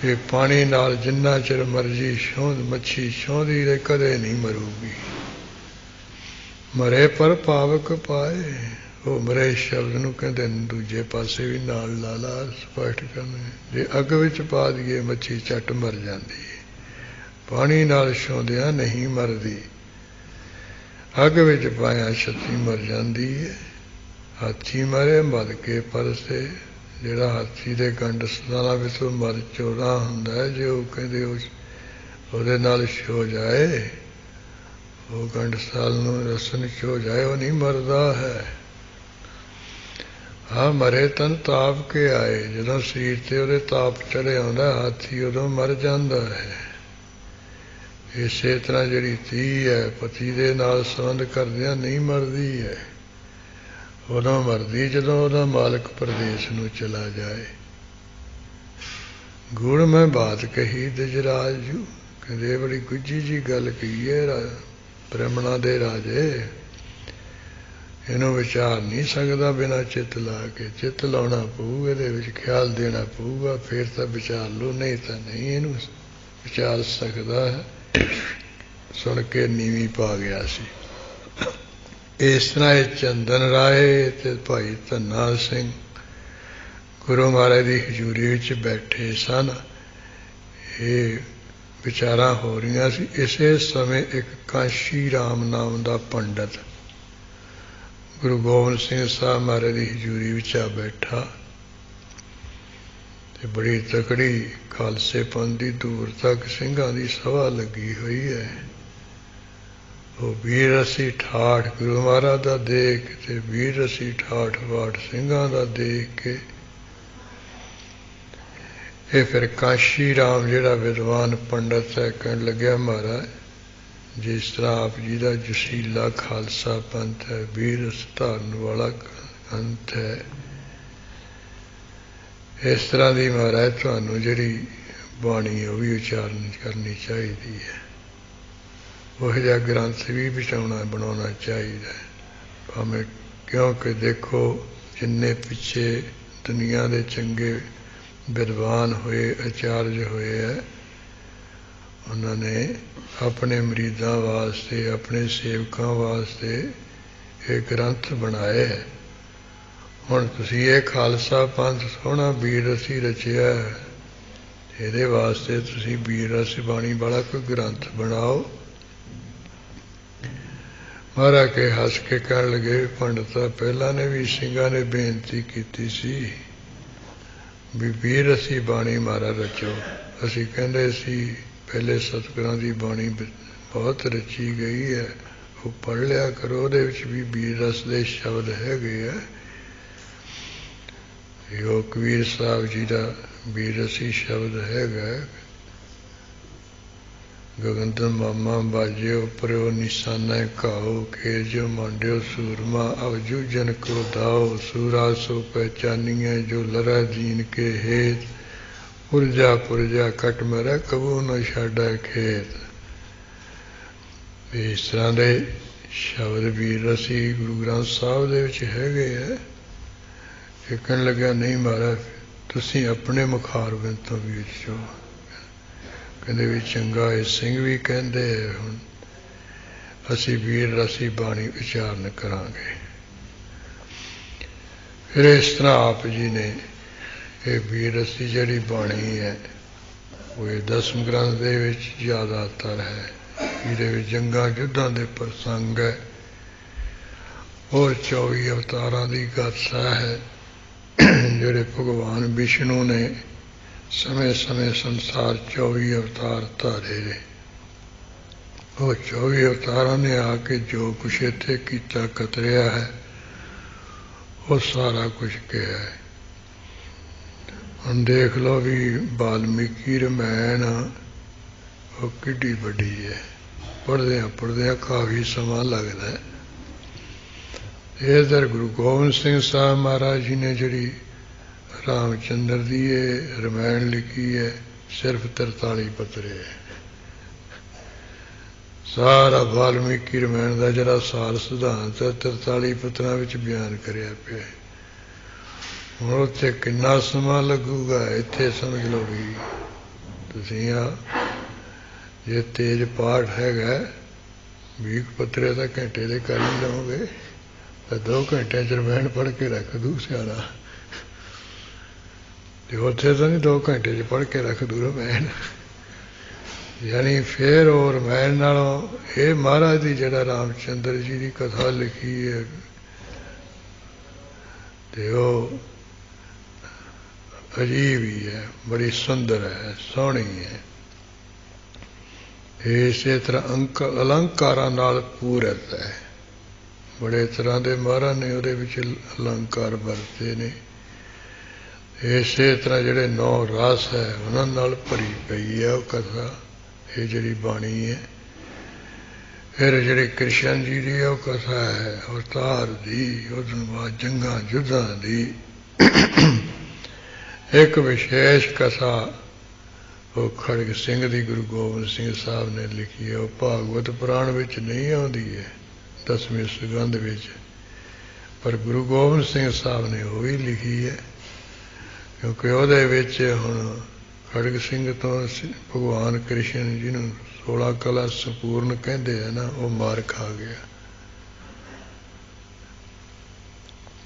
ਇਹ ਪਾਣੀ ਨਾਲ ਜਿੰਨਾ ਚਿਰ ਮਰਜੀ ਮੱਛੀ ਛੋਂਦੀ ਰਹੇ ਕਦੇ ਨਹੀਂ ਮਰੂਗੀ। ਮਰੇ ਪਰ ਪਾਵਕ ਪਾਏ। ਉਹ ਮਰੇ ਸ਼ਬਦ ਨੂੰ ਕਹਿੰਦੇ ਦੂਜੇ ਪਾਸੇ ਵੀ ਨਾਲ ਲਾ ਲਾ ਸਪਸ਼ਟ ਕਰਨੇ। ਜੇ ਅੱਗ ਵਿੱਚ ਪਾ ਦਈਏ ਮੱਛੀ ਝੱਟ ਮਰ ਜਾਂਦੀ ਹੈ, ਪਾਣੀ ਨਾਲ ਛੋਂਦਿਆਂ ਨਹੀਂ ਮਰਦੀ। ਅੱਗ ਵਿੱਚ ਪਾਇਆ ਛੱਤੀ ਮਰ ਜਾਂਦੀ ਹੈ। ਹਾਥੀ ਮਰੇ ਮਰ ਕੇ ਪਰਸੇ। ਜਿਹੜਾ ਹਾਥੀ ਦੇ ਗੰਢ ਸਦਾਲਾਂ ਵਿੱਚੋਂ ਮਰ ਚੋਰਾ ਹੁੰਦਾ, ਜੇ ਉਹ ਕਹਿੰਦੇ ਉਹਦੇ ਨਾਲ ਛੋ ਜਾਏ, ਉਹ ਗੰਢ ਸਾਲ ਨੂੰ ਰਸਨ ਛੋ ਜਾਏ, ਉਹ ਨਹੀਂ ਮਰਦਾ ਹੈ। ਹਾਂ ਮਰੇ ਤਨ ਤਾਪ ਕੇ ਆਏ। ਜਦੋਂ ਸਰੀਰ ਤੇ ਉਹਦੇ ਤਾਪ ਚੜ੍ਹ ਆਉਂਦਾ ਹਾਥੀ, ਉਦੋਂ ਮਰ ਜਾਂਦਾ ਹੈ। ਇਸੇ ਤਰ੍ਹਾਂ ਜਿਹੜੀ ਧੀ ਹੈ ਪਤੀ ਦੇ ਨਾਲ ਸੰਬੰਧ ਕਰਦਿਆਂ ਨਹੀਂ ਮਰਦੀ ਹੈ, ਉਦੋਂ ਮਰਦੀ ਜਦੋਂ ਉਹਦਾ ਮਾਲਕ ਪ੍ਰਦੇਸ਼ ਨੂੰ ਚਲਾ ਜਾਏ। ਗੁਣ ਮੈਂ ਬਾਤ ਕਹੀ ਦਿਜਰਾਜ ਜੂ। ਕਹਿੰਦੇ ਬੜੀ ਗੁੱਝੀ ਜੀ ਗੱਲ ਕਹੀ ਹੈ ਬ੍ਰਾਹਮਣਾਂ ਦੇ ਰਾਜੇ। ਇਹਨੂੰ ਵਿਚਾਰ ਨਹੀਂ ਸਕਦਾ ਬਿਨਾਂ ਚਿੱਤ ਲਾ ਕੇ। ਚਿੱਤ ਲਾਉਣਾ ਪਊ, ਇਹਦੇ ਵਿੱਚ ਖਿਆਲ ਦੇਣਾ ਪਊਗਾ, ਫਿਰ ਤਾਂ ਵਿਚਾਰ ਲਓ, ਨਹੀਂ ਤਾਂ ਨਹੀਂ ਇਹਨੂੰ ਵਿਚਾਰ ਸਕਦਾ ਹੈ। ਸੁਣ ਕੇ ਨੀਵੀਂ ਪਾ ਗਿਆ ਸੀ। ਇਸ ਤਰ੍ਹਾਂ ਇਹ ਚੰਦਨ ਰਾਏ ਤੇ ਭਾਈ ਧੰਨਾ ਸਿੰਘ ਗੁਰੂ ਮਹਾਰਾਜ ਦੀ ਹਜ਼ੂਰੀ ਵਿੱਚ ਬੈਠੇ ਸਨ। ਇਹ ਵਿਚਾਰਾਂ ਹੋ ਰਹੀਆਂ ਸੀ। ਇਸੇ ਸਮੇਂ ਇੱਕ ਕਾਂਸ਼ੀ ਰਾਮ ਨਾਮ ਦਾ ਪੰਡਤ ਗੁਰੂ ਗੋਬਿੰਦ ਸਿੰਘ ਸਾਹਿਬ ਮਹਾਰਾਜ ਦੀ ਹਜ਼ੂਰੀ ਵਿੱਚ ਆ ਬੈਠਾ ਤੇ ਬੜੀ ਤਕੜੀ ਖਾਲਸੇ ਪੰਥ ਦੀ ਦੂਰ ਤੱਕ ਸਿੰਘਾਂ ਦੀ ਸਭਾ ਲੱਗੀ ਹੋਈ ਹੈ। ਉਹ ਵੀਰ ਅਸੀਂ ਠਾਠ ਗੁਰੂ ਮਹਾਰਾਜ ਦਾ ਦੇਖ ਤੇ ਵੀਰ ਅਸੀਂ ਠਾਠ ਬਾਠ ਸਿੰਘਾਂ ਦਾ ਦੇਖ ਕੇ ਇਹ ਫਿਰ ਕਾਂਸ਼ੀ ਰਾਮ ਜਿਹੜਾ ਵਿਦਵਾਨ ਪੰਡਤ ਹੈ ਕਹਿਣ ਲੱਗਿਆ, ਮਹਾਰਾਜ ਜਿਸ ਤਰ੍ਹਾਂ ਆਪ ਜੀ ਦਾ ਜਸੀਲਾ ਖਾਲਸਾ ਪੰਥ ਹੈ, ਵੀਰ ਧਾਰਨ ਵਾਲਾ ਪੰਥ ਹੈ, ਇਸ ਤਰ੍ਹਾਂ ਦੀ ਮਹਾਰਾਜ ਤੁਹਾਨੂੰ ਜਿਹੜੀ ਬਾਣੀ ਉਹ ਵੀ ਉਚਾਰਨ ਕਰਨੀ ਚਾਹੀਦੀ ਹੈ। ਉਹ ਜਿਹਾ ਗ੍ਰੰਥ ਵੀ ਬਣਾਉਣਾ ਚਾਹੀਦਾ ਹੈ ਭਾਵੇਂ, ਕਿਉਂਕਿ ਦੇਖੋ ਜਿੰਨੇ ਪਿੱਛੇ ਦੁਨੀਆ ਦੇ ਚੰਗੇ ਵਿਦਵਾਨ ਹੋਏ, ਆਚਾਰਜ ਹੋਏ ਹੈ, ਉਹਨਾਂ ਨੇ ਆਪਣੇ ਮਰੀਦਾਂ ਵਾਸਤੇ, ਆਪਣੇ ਸੇਵਕਾਂ ਵਾਸਤੇ ਇਹ ਗ੍ਰੰਥ ਬਣਾਏ ਹੈ। ਹੁਣ ਤੁਸੀਂ ਇਹ ਖਾਲਸਾ ਪੰਥ ਸੋਹਣਾ ਵੀਰ ਰਸੀ ਰਚਿਆ, ਇਹਦੇ ਵਾਸਤੇ ਤੁਸੀਂ ਵੀਰ ਰਸ ਬਾਣੀ ਵਾਲਾ ਕੋਈ ਗ੍ਰੰਥ ਬਣਾਓ। ਮਹਾਰਾਜ ਕੇ ਹੱਸ ਕੇ ਕਹਿਣ ਲੱਗੇ, ਪੰਡਤਾਂ ਪਹਿਲਾਂ ਨੇ ਵੀ ਸਿੰਘਾਂ ਨੇ ਬੇਨਤੀ ਕੀਤੀ ਸੀ ਵੀ ਵੀਰ ਅਸੀਂ ਬਾਣੀ ਮਹਾਰਾਜ ਰਚੋ। ਅਸੀਂ ਕਹਿੰਦੇ ਸੀ ਪਹਿਲੇ ਸਤਿਗੁਰਾਂ ਦੀ ਬਾਣੀ ਬਹੁਤ ਰਚੀ ਗਈ ਹੈ, ਉਹ ਪੜ੍ਹ ਲਿਆ ਕਰੋ, ਉਹਦੇ ਵਿੱਚ ਵੀ ਵੀਰ ਰਸ ਦੇ ਸ਼ਬਦ ਹੈਗੇ ਆ। ਉਹ ਕਬੀਰ ਸਾਹਿਬ ਜੀ ਦਾ ਵੀਰ ਰਸੀ ਸ਼ਬਦ ਹੈਗਾ, ਗਗਨਦਨ ਮਾਮਾ ਬਾਜਿਓ ਪਰਿਓ ਨਿਸ਼ਾਨਾ ਘਾਓ, ਖੇਰ ਜੋ ਮਾਂਡਿਓ ਸੂਰਮਾ ਅਵ ਜੂਝਨ ਕੋ ਦਾਓ, ਸੂਰਾ ਸੋ ਪਹਿਚਾਨੀਏ ਜੋ ਲੜਾ ਦੀਨ ਕੇ ਹੇਤ, ਪੁਰਜਾ ਪੁਰਜਾ ਕਟ ਮੇਰਾ ਕਬੂ ਨਾ ਛਾਡਾ ਖੇਤ। ਇਸ ਤਰ੍ਹਾਂ ਦੇ ਸ਼ਬਦ ਵੀਰ ਰਸੀ ਗੁਰੂ ਗ੍ਰੰਥ ਸਾਹਿਬ ਦੇ ਵਿੱਚ ਹੈਗੇ ਆ। ਇਹ ਕਹਿਣ ਲੱਗਿਆ, ਨਹੀਂ ਮਹਾਰਾਜ ਤੁਸੀਂ ਆਪਣੇ ਮੁਖਾਰਬਿੰਦ ਤੋਂ ਵੀ ਰਚੋ। ਕਹਿੰਦੇ ਵੀ ਚੰਗਾ, ਇਹ ਸਿੰਘ ਵੀ ਕਹਿੰਦੇ ਹੁਣ ਅਸੀਂ ਵੀਰ ਰਸੀ ਬਾਣੀ ਉਚਾਰਨ ਕਰਾਂਗੇ। ਫਿਰ ਇਸ ਤਰ੍ਹਾਂ ਆਪ ਜੀ ਨੇ ਇਹ ਵੀਰ ਰਸੀ ਜਿਹੜੀ ਬਾਣੀ ਹੈ ਉਹ ਇਹ ਦਸਮ ਗ੍ਰੰਥ ਦੇ ਵਿੱਚ ਜ਼ਿਆਦਾਤਰ ਹੈ। ਇਹਦੇ ਵਿੱਚ ਜੰਗਾਂ ਯੁੱਧਾਂ ਦੇ ਪ੍ਰਸੰਗ ਹੈ, ਹੋਰ 24 ਅਵਤਾਰਾਂ ਦੀ ਗਾਥਾ ਹੈ ਜਿਹੜੇ ਭਗਵਾਨ ਵਿਸ਼ਨੂੰ ਨੇ ਸਮੇਂ ਸਮੇਂ ਸੰਸਾਰ 24 ਅਵਤਾਰ ਧਾਰੇ ਨੇ। ਉਹ 24 ਅਵਤਾਰਾਂ ਨੇ ਆ ਕੇ ਜੋ ਕੁਛ ਇੱਥੇ ਕੀਤਾ ਕਤਰਿਆ ਹੈ ਉਹ ਸਾਰਾ ਕੁਛ ਕਿਹਾ ਹੈ। ਹੁਣ ਦੇਖ ਲਓ ਵੀ ਵਾਲਮੀਕੀ ਰਮਾਇਣ ਉਹ ਕਿੱਡੀ ਵੱਡੀ ਹੈ, ਪੜ੍ਹਦਿਆਂ ਪੜ੍ਹਦਿਆਂ ਕਾਫੀ ਸਮਾਂ ਲੱਗਦਾ ਹੈ। ਇਧਰ ਗੁਰੂ ਗੋਬਿੰਦ ਸਿੰਘ ਸਾਹਿਬ ਮਹਾਰਾਜ ਜੀ ਨੇ ਜਿਹੜੀ ਰਾਮਚੰਦਰ ਦੀ ਇਹ ਰਮਾਇਣ ਲਿਖੀ ਹੈ, ਸਿਰਫ 43 ਪੱਤਰੇ ਹੈ। ਸਾਰਾ ਵਾਲਮੀਕੀ ਰਮਾਇਣ ਦਾ ਜਿਹੜਾ ਸਾਰ ਸਿਧਾਂਤ ਹੈ 43 ਪੱਤਰਾਂ ਵਿੱਚ ਬਿਆਨ ਕਰਿਆ ਪਿਆ। ਹੁਣ ਉੱਥੇ ਕਿੰਨਾ ਸਮਾਂ ਲੱਗੂਗਾ, ਇੱਥੇ ਸਮਝ ਲਓ ਵੀ ਤੁਸੀਂ ਆ ਜੇ ਤੇਜ਼ ਪਾਠ ਹੈਗਾ 20 ਪੱਤਰੇ ਤਾਂ ਘੰਟੇ ਦੇ ਕਰ ਹੀ ਲਓਗੇ, ਤਾਂ 2 ਘੰਟਿਆਂ 'ਚ ਰਮਾਇਣ ਪੜ੍ਹ ਕੇ ਰੱਖ ਦੂ ਸਿਆਣਾ, ਤੇ ਉੱਥੇ ਤਾਂ ਨਹੀਂ 2 ਘੰਟੇ 'ਚ ਪੜ੍ਹ ਕੇ ਰੱਖ ਦੂ ਰਮਾਇਣ। ਯਾਨੀ ਫਿਰ ਉਹ ਰਮਾਇਣ ਨਾਲੋਂ ਇਹ ਮਹਾਰਾਜ ਦੀ ਜਿਹੜਾ ਰਾਮਚੰਦਰ ਜੀ ਦੀ ਕਥਾ ਲਿਖੀ ਹੈ ਤੇ ਉਹ ਅਜੀਬ ਹੀ ਹੈ, ਬੜੀ ਸੁੰਦਰ ਹੈ, ਸੋਹਣੀ ਹੈ। ਇਸੇ ਤਰ੍ਹਾਂ ਅਲੰਕਾਰਾਂ ਨਾਲ ਪੂਰਤ ਹੈ। ਬੜੇ ਤਰ੍ਹਾਂ ਦੇ ਮਹਾਰਾਜ ਨੇ ਉਹਦੇ ਵਿੱਚ ਅਲੰਕਾਰ ਵਰਤੇ ਨੇ। ਇਸੇ ਤਰ੍ਹਾਂ ਜਿਹੜੇ 9 ਰਸ ਹੈ ਉਹਨਾਂ ਨਾਲ ਭਰੀ ਪਈ ਹੈ ਉਹ ਕਥਾ, ਇਹ ਜਿਹੜੀ ਬਾਣੀ ਹੈ। ਫਿਰ ਜਿਹੜੀ ਕ੍ਰਿਸ਼ਨ ਜੀ ਦੀ ਉਹ ਕਥਾ ਹੈ ਅਵਤਾਰ ਦੀ, ਉਹਦੋਂ ਬਾਅਦ ਜੰਗਾਂ ਯੁੱਧਾਂ ਦੀ। ਇੱਕ ਵਿਸ਼ੇਸ਼ ਕਥਾ ਉਹ ਖੜਗ ਸਿੰਘ ਦੀ ਗੁਰੂ ਗੋਬਿੰਦ ਸਿੰਘ ਸਾਹਿਬ ਨੇ ਲਿਖੀ ਹੈ, ਉਹ ਭਾਗਵਤ ਪੁਰਾਣ ਵਿੱਚ ਨਹੀਂ ਆਉਂਦੀ ਹੈ, 10ਵੀਂ ਸੁਗੰਧ ਵਿੱਚ। पर गुरु गोबिंद सिंह साहब ने वो भी लिखी है, क्योंकि ਉਹਦੇ ਵਿੱਚ ਹੁਣ खड़ग सिंह तो भगवान कृष्ण जिन्हों 16 कला संपूर्ण कहते हैं ना, वो मार खा गया,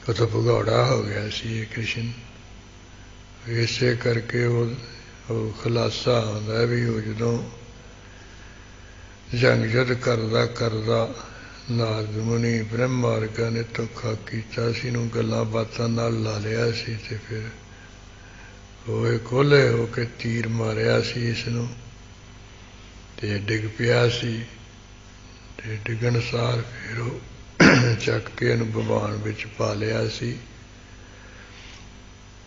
वो तो भगौड़ा हो गया सी ये कृष्ण। इसे करके वो खुलासा होंदा भी वो जदों जंग युद्ध करदा करदा नारद मुनि ब्रह्म मार्गा ने धोखा कीता सी, नूं गल्लां बातां नाल ला लिया सी, ते फिर होए खोले हो के तीर मारिया सी इसनूं, ते डिग पिया सी, ते डिगण सार फिर वो चक के इहनूं भगवान विच पा लिया सी।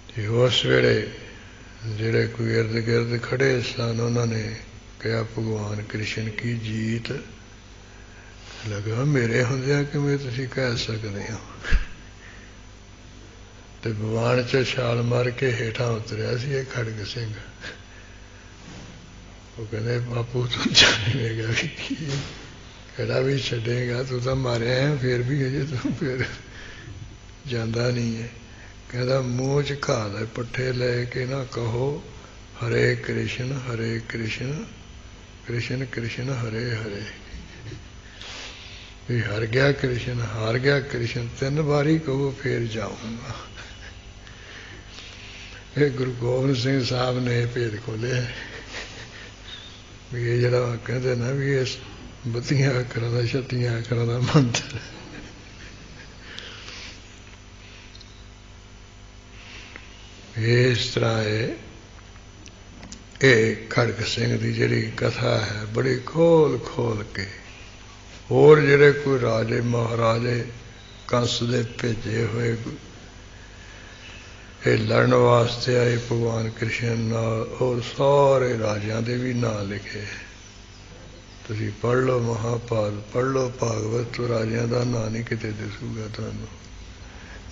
ते उस वेले जिहड़े कोई इर्द गिर्द खड़े सन उन्होंने कहा भगवान कृष्ण की जीत। लगा मेरे हुंदियां किवें तुसीं कह सकदे हो। ते भगवान च छाल मार के हेठां उतरिया सी ये खड़ग सिंह। वो कहते बापू तू जानेगा भी कहड़ा भी छड़ेगा, तू तो मारिया है फिर भी अजे तू फिर जांदा नहीं है। कहता मूँह च घा दे पट्ठे लेके ना कहो हरे कृष्ण कृष्ण कृष्ण हरे हरे। भी हर गया कृष्ण हार गया कृष्ण 3 बारी कहो फिर जाऊंगा। ये गुरु गोबिंद सिंह साहब ने भेद खोले भी ये जरा कहते ना भी ये 32 अखरां दा 36 अखरां दा मंत्र। इस तरह ये खड़ग सिंह की जिहड़ी कथा है बड़ी खोल खोल के, और जिहड़े कोई राजे महाराजे कंस दे भेजे हुए ये लड़न वास्ते आए भगवान कृष्ण नाल, और सारे राजियां दे भी नाम लिखे। तुसीं पढ़ लो महाभारत, पढ़ लो भागवत, तो राजियां दा नाम नहीं किते दिसूगा तुहानूं।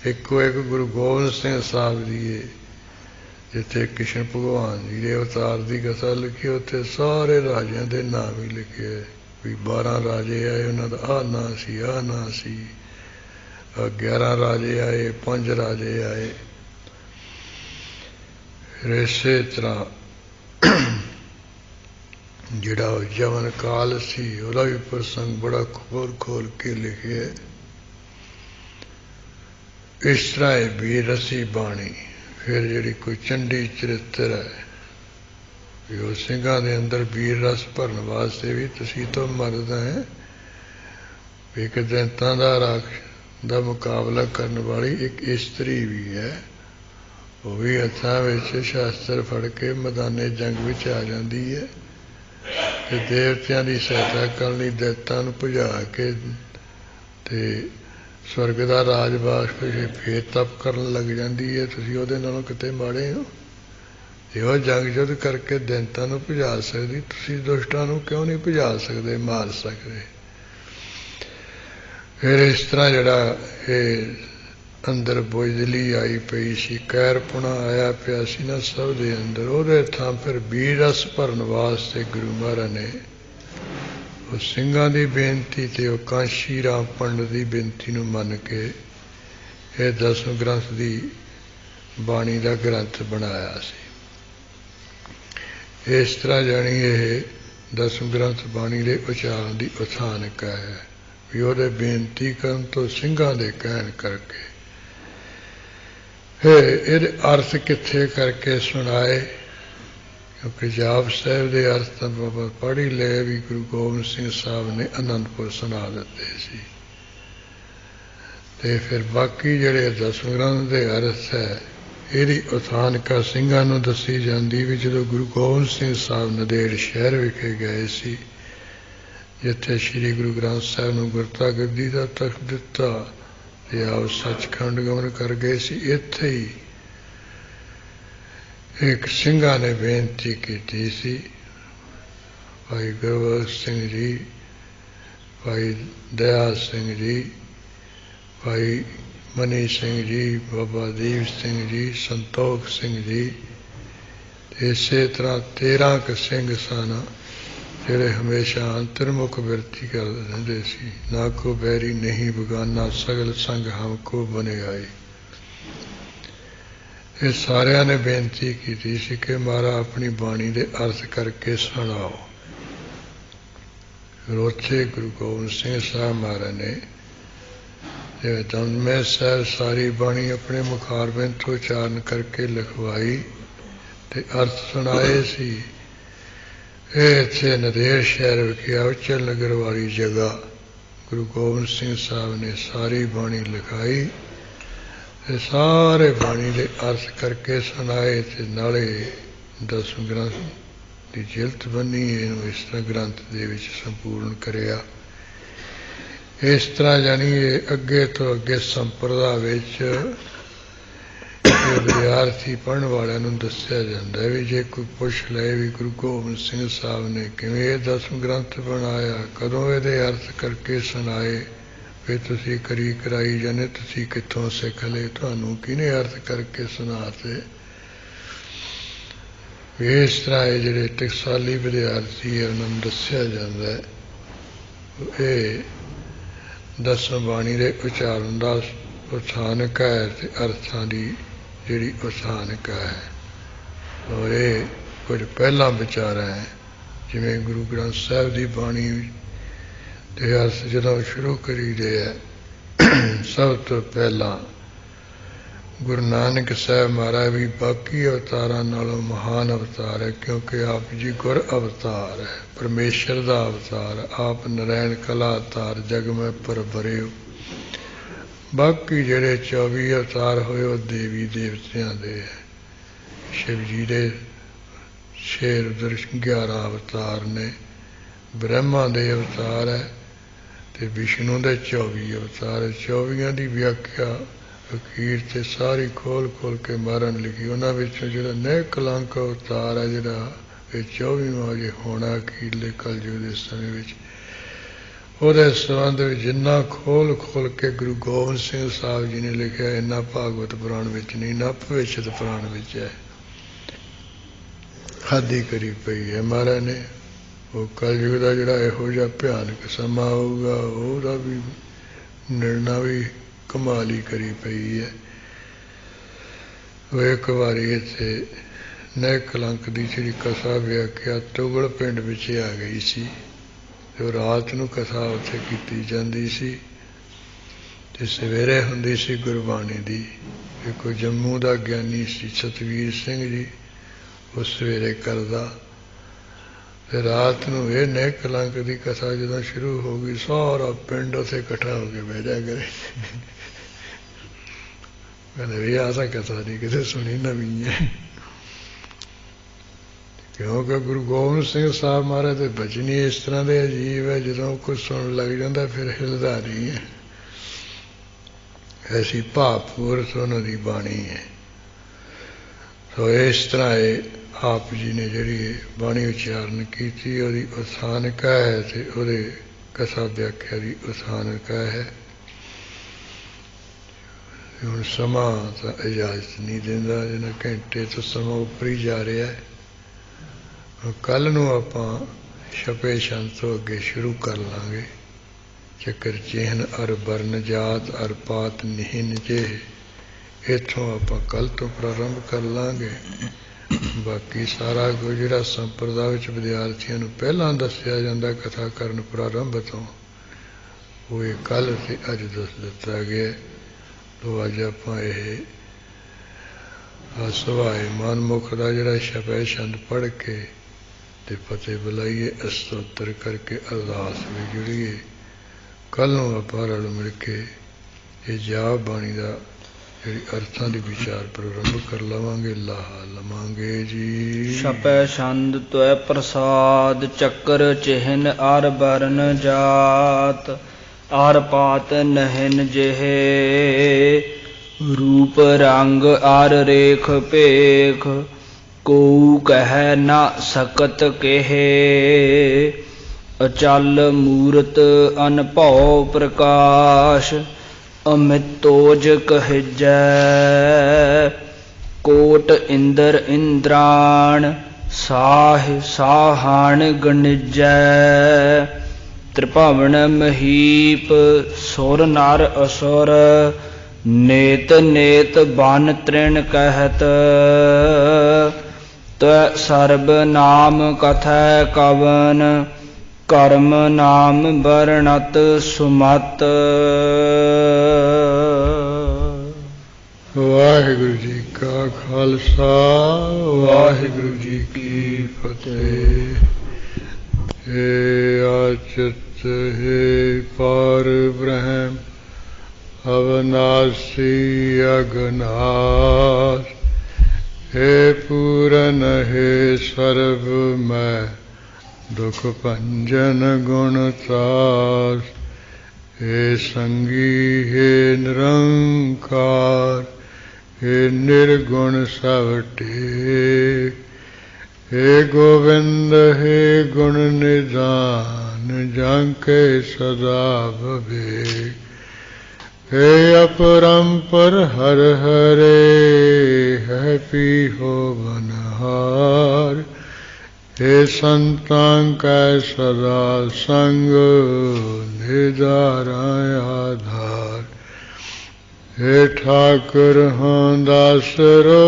इको एक गुरु गोबिंद सिंह साहब दी जिथे कृष्ण भगवान जी के अवतार की कथा लिखी, उत्थे सारे राजियां दे नाम ही लिखे भी 12 राजे आए उन्होंने आ ना सी आ ना सी, 11 राजे आए 5 राजे आए। फिर इसे तरह जिहड़ा जवन काल सी उहदा भी प्रसंग बड़ा खोल खोल के लिखे। इस तरह वीर रसी बाणी। फिर जी कोई चंडी चरित्र है वो सिंघां दे अंदर वीर रस भरन वास्ते भी तुसीं तो मर्द है, एक दैंतां दा राख दा मुकाबला करने वाली एक इस्त्री भी है, वो भी हत्थां विच शास्त्र फड़ के मैदाने जंग विच आ जाती है, ते देवतियां दी सहायता करन लई दैतां नूं भजा के ते स्वर्ग का राजवास फिर तप करन लग जाती है। तुसीं उहदे नालों किते माड़े हो। जो जंग युद्ध करके दैंतां नूं भजा सकदी, तुसीं दुष्टां नूं क्यों नहीं भजा सकते, मार सकते। फिर इस तरह जिहड़ा ये अंदर बुजदली आई पई सी, कैरपुणा आया पिया सी ना सब दे अंदर, उहदे थां फिर वीर रस भरन वास्ते गुरु महाराज ने सिंघां की बेनती ते कांशी राम पंडित की बेनती नूं मन के ये 10 ग्रंथ की बाणी का ग्रंथ बनाया सी। इस तरह जानी ये 10 ग्रंथ बाणी के उचारण की उथानका है भी उहदे बेनती करन तो सिंघां दे कहण करके ये अर्थ कित्थे करके सुनाए, क्योंकि जाप साहब के अर्थ तो बाबा पढ़ ही ले भी गुरु गोबिंद सिंह साहब ने आनंदपुर सुना दिते सी। ते फिर बाकी जिहड़े 10 ग्रंथ के अर्थ है यदि उथानका सिंघां नूं दसी जाती भी जदों गुरु गोबिंद सिंह साहब नदेड़ शहर विखे गए सी, जिथे श्री गुरु ग्रंथ साहब नूं गुरता गद्दी का तख्त दिता ते आप सचखंड गमन कर गए सी। इत्थे ही एक सिंघां ने बेनती की सी, भाई गुरबख्श सिंह जी, भाई दया सिंह जी, भाई मनी सिंह जी, बाबा दीप सिंह जी, संतोख सिंह जी, इसे तरह 13 क सिंह सन ਜਿਹੜੇ ਹਮੇਸ਼ਾ ਅੰਤਰਮੁਖ ਬਿਰਤੀ ਕਰਦੇ ਰਹਿੰਦੇ ਸੀ। ਨਾ ਕੋ ਬੈਰੀ ਨਹੀਂ ਬਗਾਨਾ, ਸਗਲ ਸੰਗ ਹਮ ਕੋ ਬਨੇ ਆਏ। ਇਹ ਸਾਰਿਆਂ ਨੇ ਬੇਨਤੀ ਕੀਤੀ ਸੀ ਕਿ ਮਹਾਰਾਜ ਆਪਣੀ ਬਾਣੀ ਦੇ ਅਰਥ ਕਰਕੇ ਸੁਣਾਓ। ਉੱਥੇ ਗੁਰੂ ਗੋਬਿੰਦ ਸਿੰਘ ਸਾਹਿਬ ਮਹਾਰਾਜ ਨੇ ਜਿਵੇਂ ਦਮਦਮਾ ਸਾਹਿਬ ਸਾਰੀ ਬਾਣੀ ਆਪਣੇ ਮੁਖਾਰਬਿੰਦ ਤੋਂ ਉਚਾਰਨ ਕਰਕੇ ਲਿਖਵਾਈ ਤੇ ਅਰਥ ਸੁਣਾਏ ਸੀ। ਇਹ ਇੱਥੇ ਨੰਦੇੜ ਸ਼ਹਿਰ ਵਿਖੇ ਅਵਚਲ ਨਗਰ ਵਾਲੀ ਜਗ੍ਹਾ ਗੁਰੂ ਗੋਬਿੰਦ ਸਿੰਘ ਸਾਹਿਬ ਨੇ ਸਾਰੀ ਬਾਣੀ ਲਿਖਾਈ ਤੇ ਸਾਰੇ ਬਾਣੀ ਦੇ ਅਰਥ ਕਰਕੇ ਸੁਣਾਏ ਤੇ ਨਾਲੇ ਦਸਮ ਗ੍ਰੰਥ ਦੀ ਜਿਲਤ ਬੰਨੀ, ਇਹਨੂੰ ਇਸ ਤਰ੍ਹਾਂ ਗ੍ਰੰਥ ਦੇ ਵਿੱਚ ਸੰਪੂਰਨ ਕਰਿਆ। ਇਸ ਤਰ੍ਹਾਂ ਜਾਣੀ ਇਹ ਅੱਗੇ ਤੋਂ ਅੱਗੇ ਸੰਪਰਦਾ ਵਿੱਚ ਵਿਦਿਆਰਥੀ ਪੜ੍ਹਨ ਵਾਲਿਆਂ ਨੂੰ ਦੱਸਿਆ ਜਾਂਦਾ ਵੀ ਜੇ ਕੋਈ ਪੁੱਛ ਲਏ ਵੀ ਗੁਰੂ ਗੋਬਿੰਦ ਸਿੰਘ ਸਾਹਿਬ ਨੇ ਕਿਵੇਂ ਇਹ ਦਸਮ ਗ੍ਰੰਥ ਬਣਾਇਆ, ਕਦੋਂ ਇਹਦੇ ਅਰਥ ਕਰਕੇ ਸੁਣਾਏ, ਵੀ ਤੁਸੀਂ ਕਰੀ ਕਰਾਈ ਜਾਂਦੇ, ਤੁਸੀਂ ਕਿੱਥੋਂ ਸਿੱਖ ਲਏ, ਤੁਹਾਨੂੰ ਕਿਹਨੇ ਅਰਥ ਕਰਕੇ ਸੁਣਾਤੇ। ਇਸ ਤਰ੍ਹਾਂ ਇਹ ਜਿਹੜੇ ਟਕਸਾਲੀ ਵਿਦਿਆਰਥੀ ਹੈ ਉਹਨਾਂ ਨੂੰ ਦੱਸਿਆ ਜਾਂਦਾ ਇਹ ਦਸਮ ਬਾਣੀ ਦੇ ਉਚਾਰਨ ਦਾ ਉਥਾਨਕ ਹੈ ਤੇ ਅਰਥਾਂ ਦੀ ਜਿਹੜੀ ਉਥਾਨਕ ਹੈ। ਔਰ ਇਹ ਕੁਝ ਪਹਿਲਾਂ ਵਿਚਾਰਾ ਹੈ, ਜਿਵੇਂ ਗੁਰੂ ਗ੍ਰੰਥ ਸਾਹਿਬ ਦੀ ਬਾਣੀ ਦੇ ਅਰਥ ਜਦੋਂ ਸ਼ੁਰੂ ਕਰੀਦੇ ਹੈ, ਸਭ ਤੋਂ ਪਹਿਲਾਂ ਗੁਰੂ ਨਾਨਕ ਸਾਹਿਬ ਮਹਾਰਾਜ ਵੀ ਬਾਕੀ ਅਵਤਾਰਾਂ ਨਾਲੋਂ ਮਹਾਨ ਅਵਤਾਰ ਹੈ, ਕਿਉਂਕਿ ਆਪ ਜੀ ਗੁਰ ਅਵਤਾਰ ਹੈ, ਪਰਮੇਸ਼ਰ ਦਾ ਅਵਤਾਰ, ਆਪ ਨਰੈਣ ਕਲਾ ਅਵਤਾਰ, ਜਗ ਮੈਂ ਪਰਬਰਿਓ। ਬਾਕੀ ਜਿਹੜੇ 24 ਅਵਤਾਰ ਹੋਏ ਉਹ ਦੇਵੀ ਦੇਵਤਿਆਂ ਦੇ ਹੈ। ਸ਼ਿਵ ਜੀ ਦੇ 6 ਰੁਦਰ 11 ਅਵਤਾਰ ਨੇ, ਬ੍ਰਹਮਾ ਦੇ ਅਵਤਾਰ ਹੈ ਤੇ ਵਿਸ਼ਨੂੰ ਦੇ 24 ਅਵਤਾਰ ਹੈ। 24 ਦੀ ਵਿਆਖਿਆ ਅਖੀਰ ਤੇ ਸਾਰੀ ਖੋਲ ਖੋਲ ਕੇ ਮਾਰਨ ਲਿਖੀ। ਉਹਨਾਂ ਵਿੱਚੋਂ ਜਿਹੜਾ ਨਹਿ ਕਲੰਕ ਅਵਤਾਰ ਹੈ, ਜਿਹੜਾ ਇਹ 24ਵਾਂ ਜੇ ਹੋਣਾ ਅਖੀਰਲੇ ਕਲਯੁਗ ਦੇ ਸਮੇਂ ਵਿੱਚ, ਉਹਦੇ ਸੰਬੰਧ ਵਿੱਚ ਜਿੰਨਾ ਖੋਲ ਖੋਲ ਕੇ ਗੁਰੂ ਗੋਬਿੰਦ ਸਿੰਘ ਸਾਹਿਬ ਜੀ ਨੇ ਲਿਖਿਆ, ਇੰਨਾ ਭਾਗਵਤ ਪੁਰਾਣ ਵਿੱਚ ਨਹੀਂ, ਨਾ ਭਵਿਸ਼ਯ ਪੁਰਾਣ ਵਿੱਚ ਹੈ। ਖਾਦੀ ਕਰੀ ਪਈ ਹੈ ਮਹਾਰਾਜ ਨੇ। ਉਹ ਕਲਯੁਗ ਦਾ ਜਿਹੜਾ ਇਹੋ ਜਿਹਾ ਭਿਆਨਕ ਸਮਾਂ ਆਊਗਾ, ਉਹਦਾ ਵੀ ਨਿਰਣਾ ਵੀ ਕਮਾਲ ਹੀ ਕਰੀ ਪਈ ਹੈ। ਉਹ ਇੱਕ ਵਾਰੀ ਇੱਥੇ ਨਹਿ ਕਲੰਕ ਦੀ ਜਿਹੜੀ ਕਥਾ ਵਿਆਖਿਆ ਤੁਗਲ ਪਿੰਡ ਵਿੱਚ ਆ ਗਈ ਸੀ ਤੇ ਉਹ ਰਾਤ ਨੂੰ ਕਥਾ ਉੱਥੇ ਕੀਤੀ ਜਾਂਦੀ ਸੀ ਤੇ ਸਵੇਰੇ ਹੁੰਦੀ ਸੀ ਗੁਰਬਾਣੀ ਦੀ। ਇੱਕ ਜੰਮੂ ਦਾ ਗਿਆਨੀ ਸੀ ਸਤਵੀਰ ਸਿੰਘ ਜੀ, ਉਹ ਸਵੇਰੇ ਕਰਦਾ ਤੇ ਰਾਤ ਨੂੰ ਇਹ ਨਹਿ ਕਲੰਕ ਦੀ ਕਥਾ ਜਦੋਂ ਸ਼ੁਰੂ ਹੋ ਗਈ, ਸਾਰਾ ਪਿੰਡ ਉੱਥੇ ਇਕੱਠਾ ਹੋ ਕੇ ਬਹਿ ਜਾ ਕਰੇ। ਕਹਿੰਦੇ ਵੀ ਆਹ ਤਾਂ ਕਥਾ ਨਹੀਂ ਕਿਤੇ ਸੁਣੀ, ਨਵੀਂ ਹੈ। ਕਿਉਂਕਿ ਗੁਰੂ ਗੋਬਿੰਦ ਸਿੰਘ ਸਾਹਿਬ ਮਹਾਰਾਜ ਦੇ ਬਚਨ ਹੀ ਇਸ ਤਰ੍ਹਾਂ ਦੇ ਅਜੀਬ ਹੈ, ਜਦੋਂ ਕੁਝ ਸੁਣਨ ਲੱਗ ਜਾਂਦਾ ਫਿਰ ਹਿਲਦਾ ਨਹੀਂ ਹੈ। ਐਸੀ ਭਾਵਪੂਰਤ ਉਹਨਾਂ ਦੀ ਬਾਣੀ ਹੈ। ਸੋ ਇਸ ਤਰ੍ਹਾਂ ਇਹ ਆਪ ਜੀ ਨੇ ਜਿਹੜੀ ਬਾਣੀ ਉਚਾਰਨ ਕੀਤੀ, ਉਹਦੀ ਉਥਾਨਕਾ ਹੈ ਤੇ ਉਹਦੇ ਕਥਾ ਵਿਆਖਿਆ ਦੀ ਉਥਾਨਕਾ ਹੈ। ਹੁਣ ਸਮਾਂ ਤਾਂ ਇਜਾਜ਼ਤ ਨਹੀਂ ਦਿੰਦਾ, ਜਿਹਨਾਂ ਘੰਟੇ ਤੋਂ ਸਮਾਂ ਉੱਪਰ ਹੀ ਜਾ ਰਿਹਾ ਹੈ। ਕੱਲ੍ਹ ਨੂੰ ਆਪਾਂ ਛਪੇ ਛੰਦ ਤੋਂ ਅੱਗੇ ਸ਼ੁਰੂ ਕਰ ਲਾਂਗੇ। ਚੱਕਰ ਚਿਹਨ ਅਰ ਬਰਨ ਜਾਤ ਅਰ ਪਾਤ ਨਿਹਿਨ ਜੇ, ਇੱਥੋਂ ਆਪਾਂ ਕੱਲ੍ਹ ਤੋਂ ਪ੍ਰਾਰੰਭ ਕਰ ਲਾਂਗੇ। ਬਾਕੀ ਸਾਰਾ ਕੁਝ ਜਿਹੜਾ ਸੰਪਰਦਾ ਵਿੱਚ ਵਿਦਿਆਰਥੀਆਂ ਨੂੰ ਪਹਿਲਾਂ ਦੱਸਿਆ ਜਾਂਦਾ ਕਥਾ ਕਰਨ ਪ੍ਰਾਰੰਭ ਤੋਂ, ਉਹ ਇਹ ਕੱਲ੍ਹ ਤੇ ਅੱਜ ਦੱਸ ਦਿੱਤਾ ਗਿਆ। ਤੋ ਅੱਜ ਆਪਾਂ ਇਹ ਸਵਾਏ ਮਨਮੁਖ ਦਾ ਜਿਹੜਾ ਛਪੇ ਛੰਦ ਪੜ੍ਹ ਕੇ ਤੇ ਫਤਿਹ ਬੁਲਾਈਏ, ਅਸਤੋਤਰ ਕਰਕੇ ਅਰਦਾਸ ਵਿੱਚ ਜੁੜੀਏ। ਕੱਲ੍ਹ ਨੂੰ ਆਪਾਂ ਰਲ ਮਿਲ ਕੇ ਇਹ ਜਾਪ ਬਾਣੀ ਦਾ ਜਿਹੜੀ ਅਰਥਾਂ ਦੀ ਵਿਚਾਰ ਪ੍ਰਾਰੰਭ ਕਰ ਲਵਾਂਗੇ, ਲਾਹਾ ਲਵਾਂਗੇ ਜੀ। ਛਪੈ ਛੰਦ ਤੁਐ ਪ੍ਰਸਾਦ, ਚੱਕਰ ਚਿਹਨ ਅਰ ਬਰਨ ਜਾਤ, ਅਰ ਪਾਤ ਨਹਿਨ ਜਿਹੇ, ਰੂਪ ਰੰਗ ਅਰ ਰੇਖ ਭੇਖ, ਕੋ ਕਹਿ ਨਾ ਸਕਤ ਕਹੇ, ਅਚਲ ਮੂਰਤ ਅਨਭਉ ਪ੍ਰਕਾਸ਼, ਅਮਿਤੋਜ ਕਹਿਜੈ, ਕੋਟ ਇੰਦਰ ਇੰਦਰਾਣ, ਸਾਹਣ ਗਣਿਜੈ ਤ੍ਰਿਭਵਨ ਮਹੀਪ ਸੁਰ ਨਰ ਅਸੁਰ ਨੇਤ ਨੇਤ ਬਨ ਤ੍ਰਿਣ ਕਹਿਤ ਤੈ ਸਰਬ ਨਾਮ ਕਥੈ ਕਵਨ ਕਰਮ ਨਾਮ ਵਰਣਤ ਸੁਮਤ। ਵਾਹਿਗੁਰੂ ਜੀ ਕਾ ਖਾਲਸਾ ਵਾਹਿਗੁਰੂ ਜੀ ਕੀ ਫਤਿਹ। ਹੇ ਆਚਿਤ ਹੈ ਪਾਰ ਬ੍ਰਹਮ ਅਵਨਾਸੀ ਅਗਨਾਸ ਹੈ ਪੂਰਨ ਹੈ ਸਰਬ ਮੈਂ ਦੁਖ ਭੰਜਨ ਗੁਣ ਤਾਸ ਹੈ ਸੰਗੀ ਹੈ ਨਿਰੰਕਾਰ ਹੈ ਨਿਰਗੁਣ ਸਭ ਟੇਕ हे गोविंद हे गुण निधान जांके सदा विवेक हे अपरंपर हर हरे है पी हो बनहार हे संतां का सदा संग निधारा आधार हे ठाकुर हाँ दासरो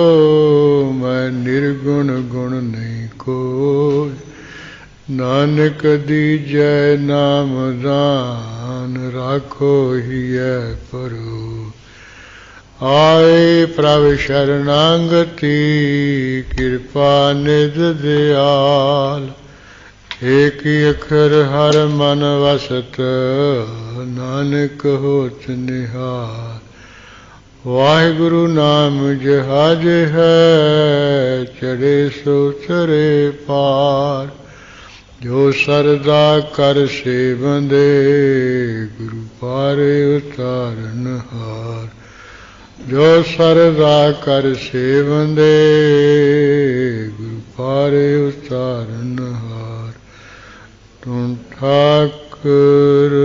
मैं निर्गुण गुण नहीं कोई नानक दीजै नाम दान राखो हिय परो आए प्रभ शरणागति कृपा निध दयाल एक अखर हर मन वसत नानक होत निहाल। वाहिगुरु नाम जहाज है चढ़े सो चरे पार जो सरदा कर से बंदे गुरु पारे उतारन हार जो सरदा कर से बंदे गुरु पारे उतारन हार। तुम ठाकुर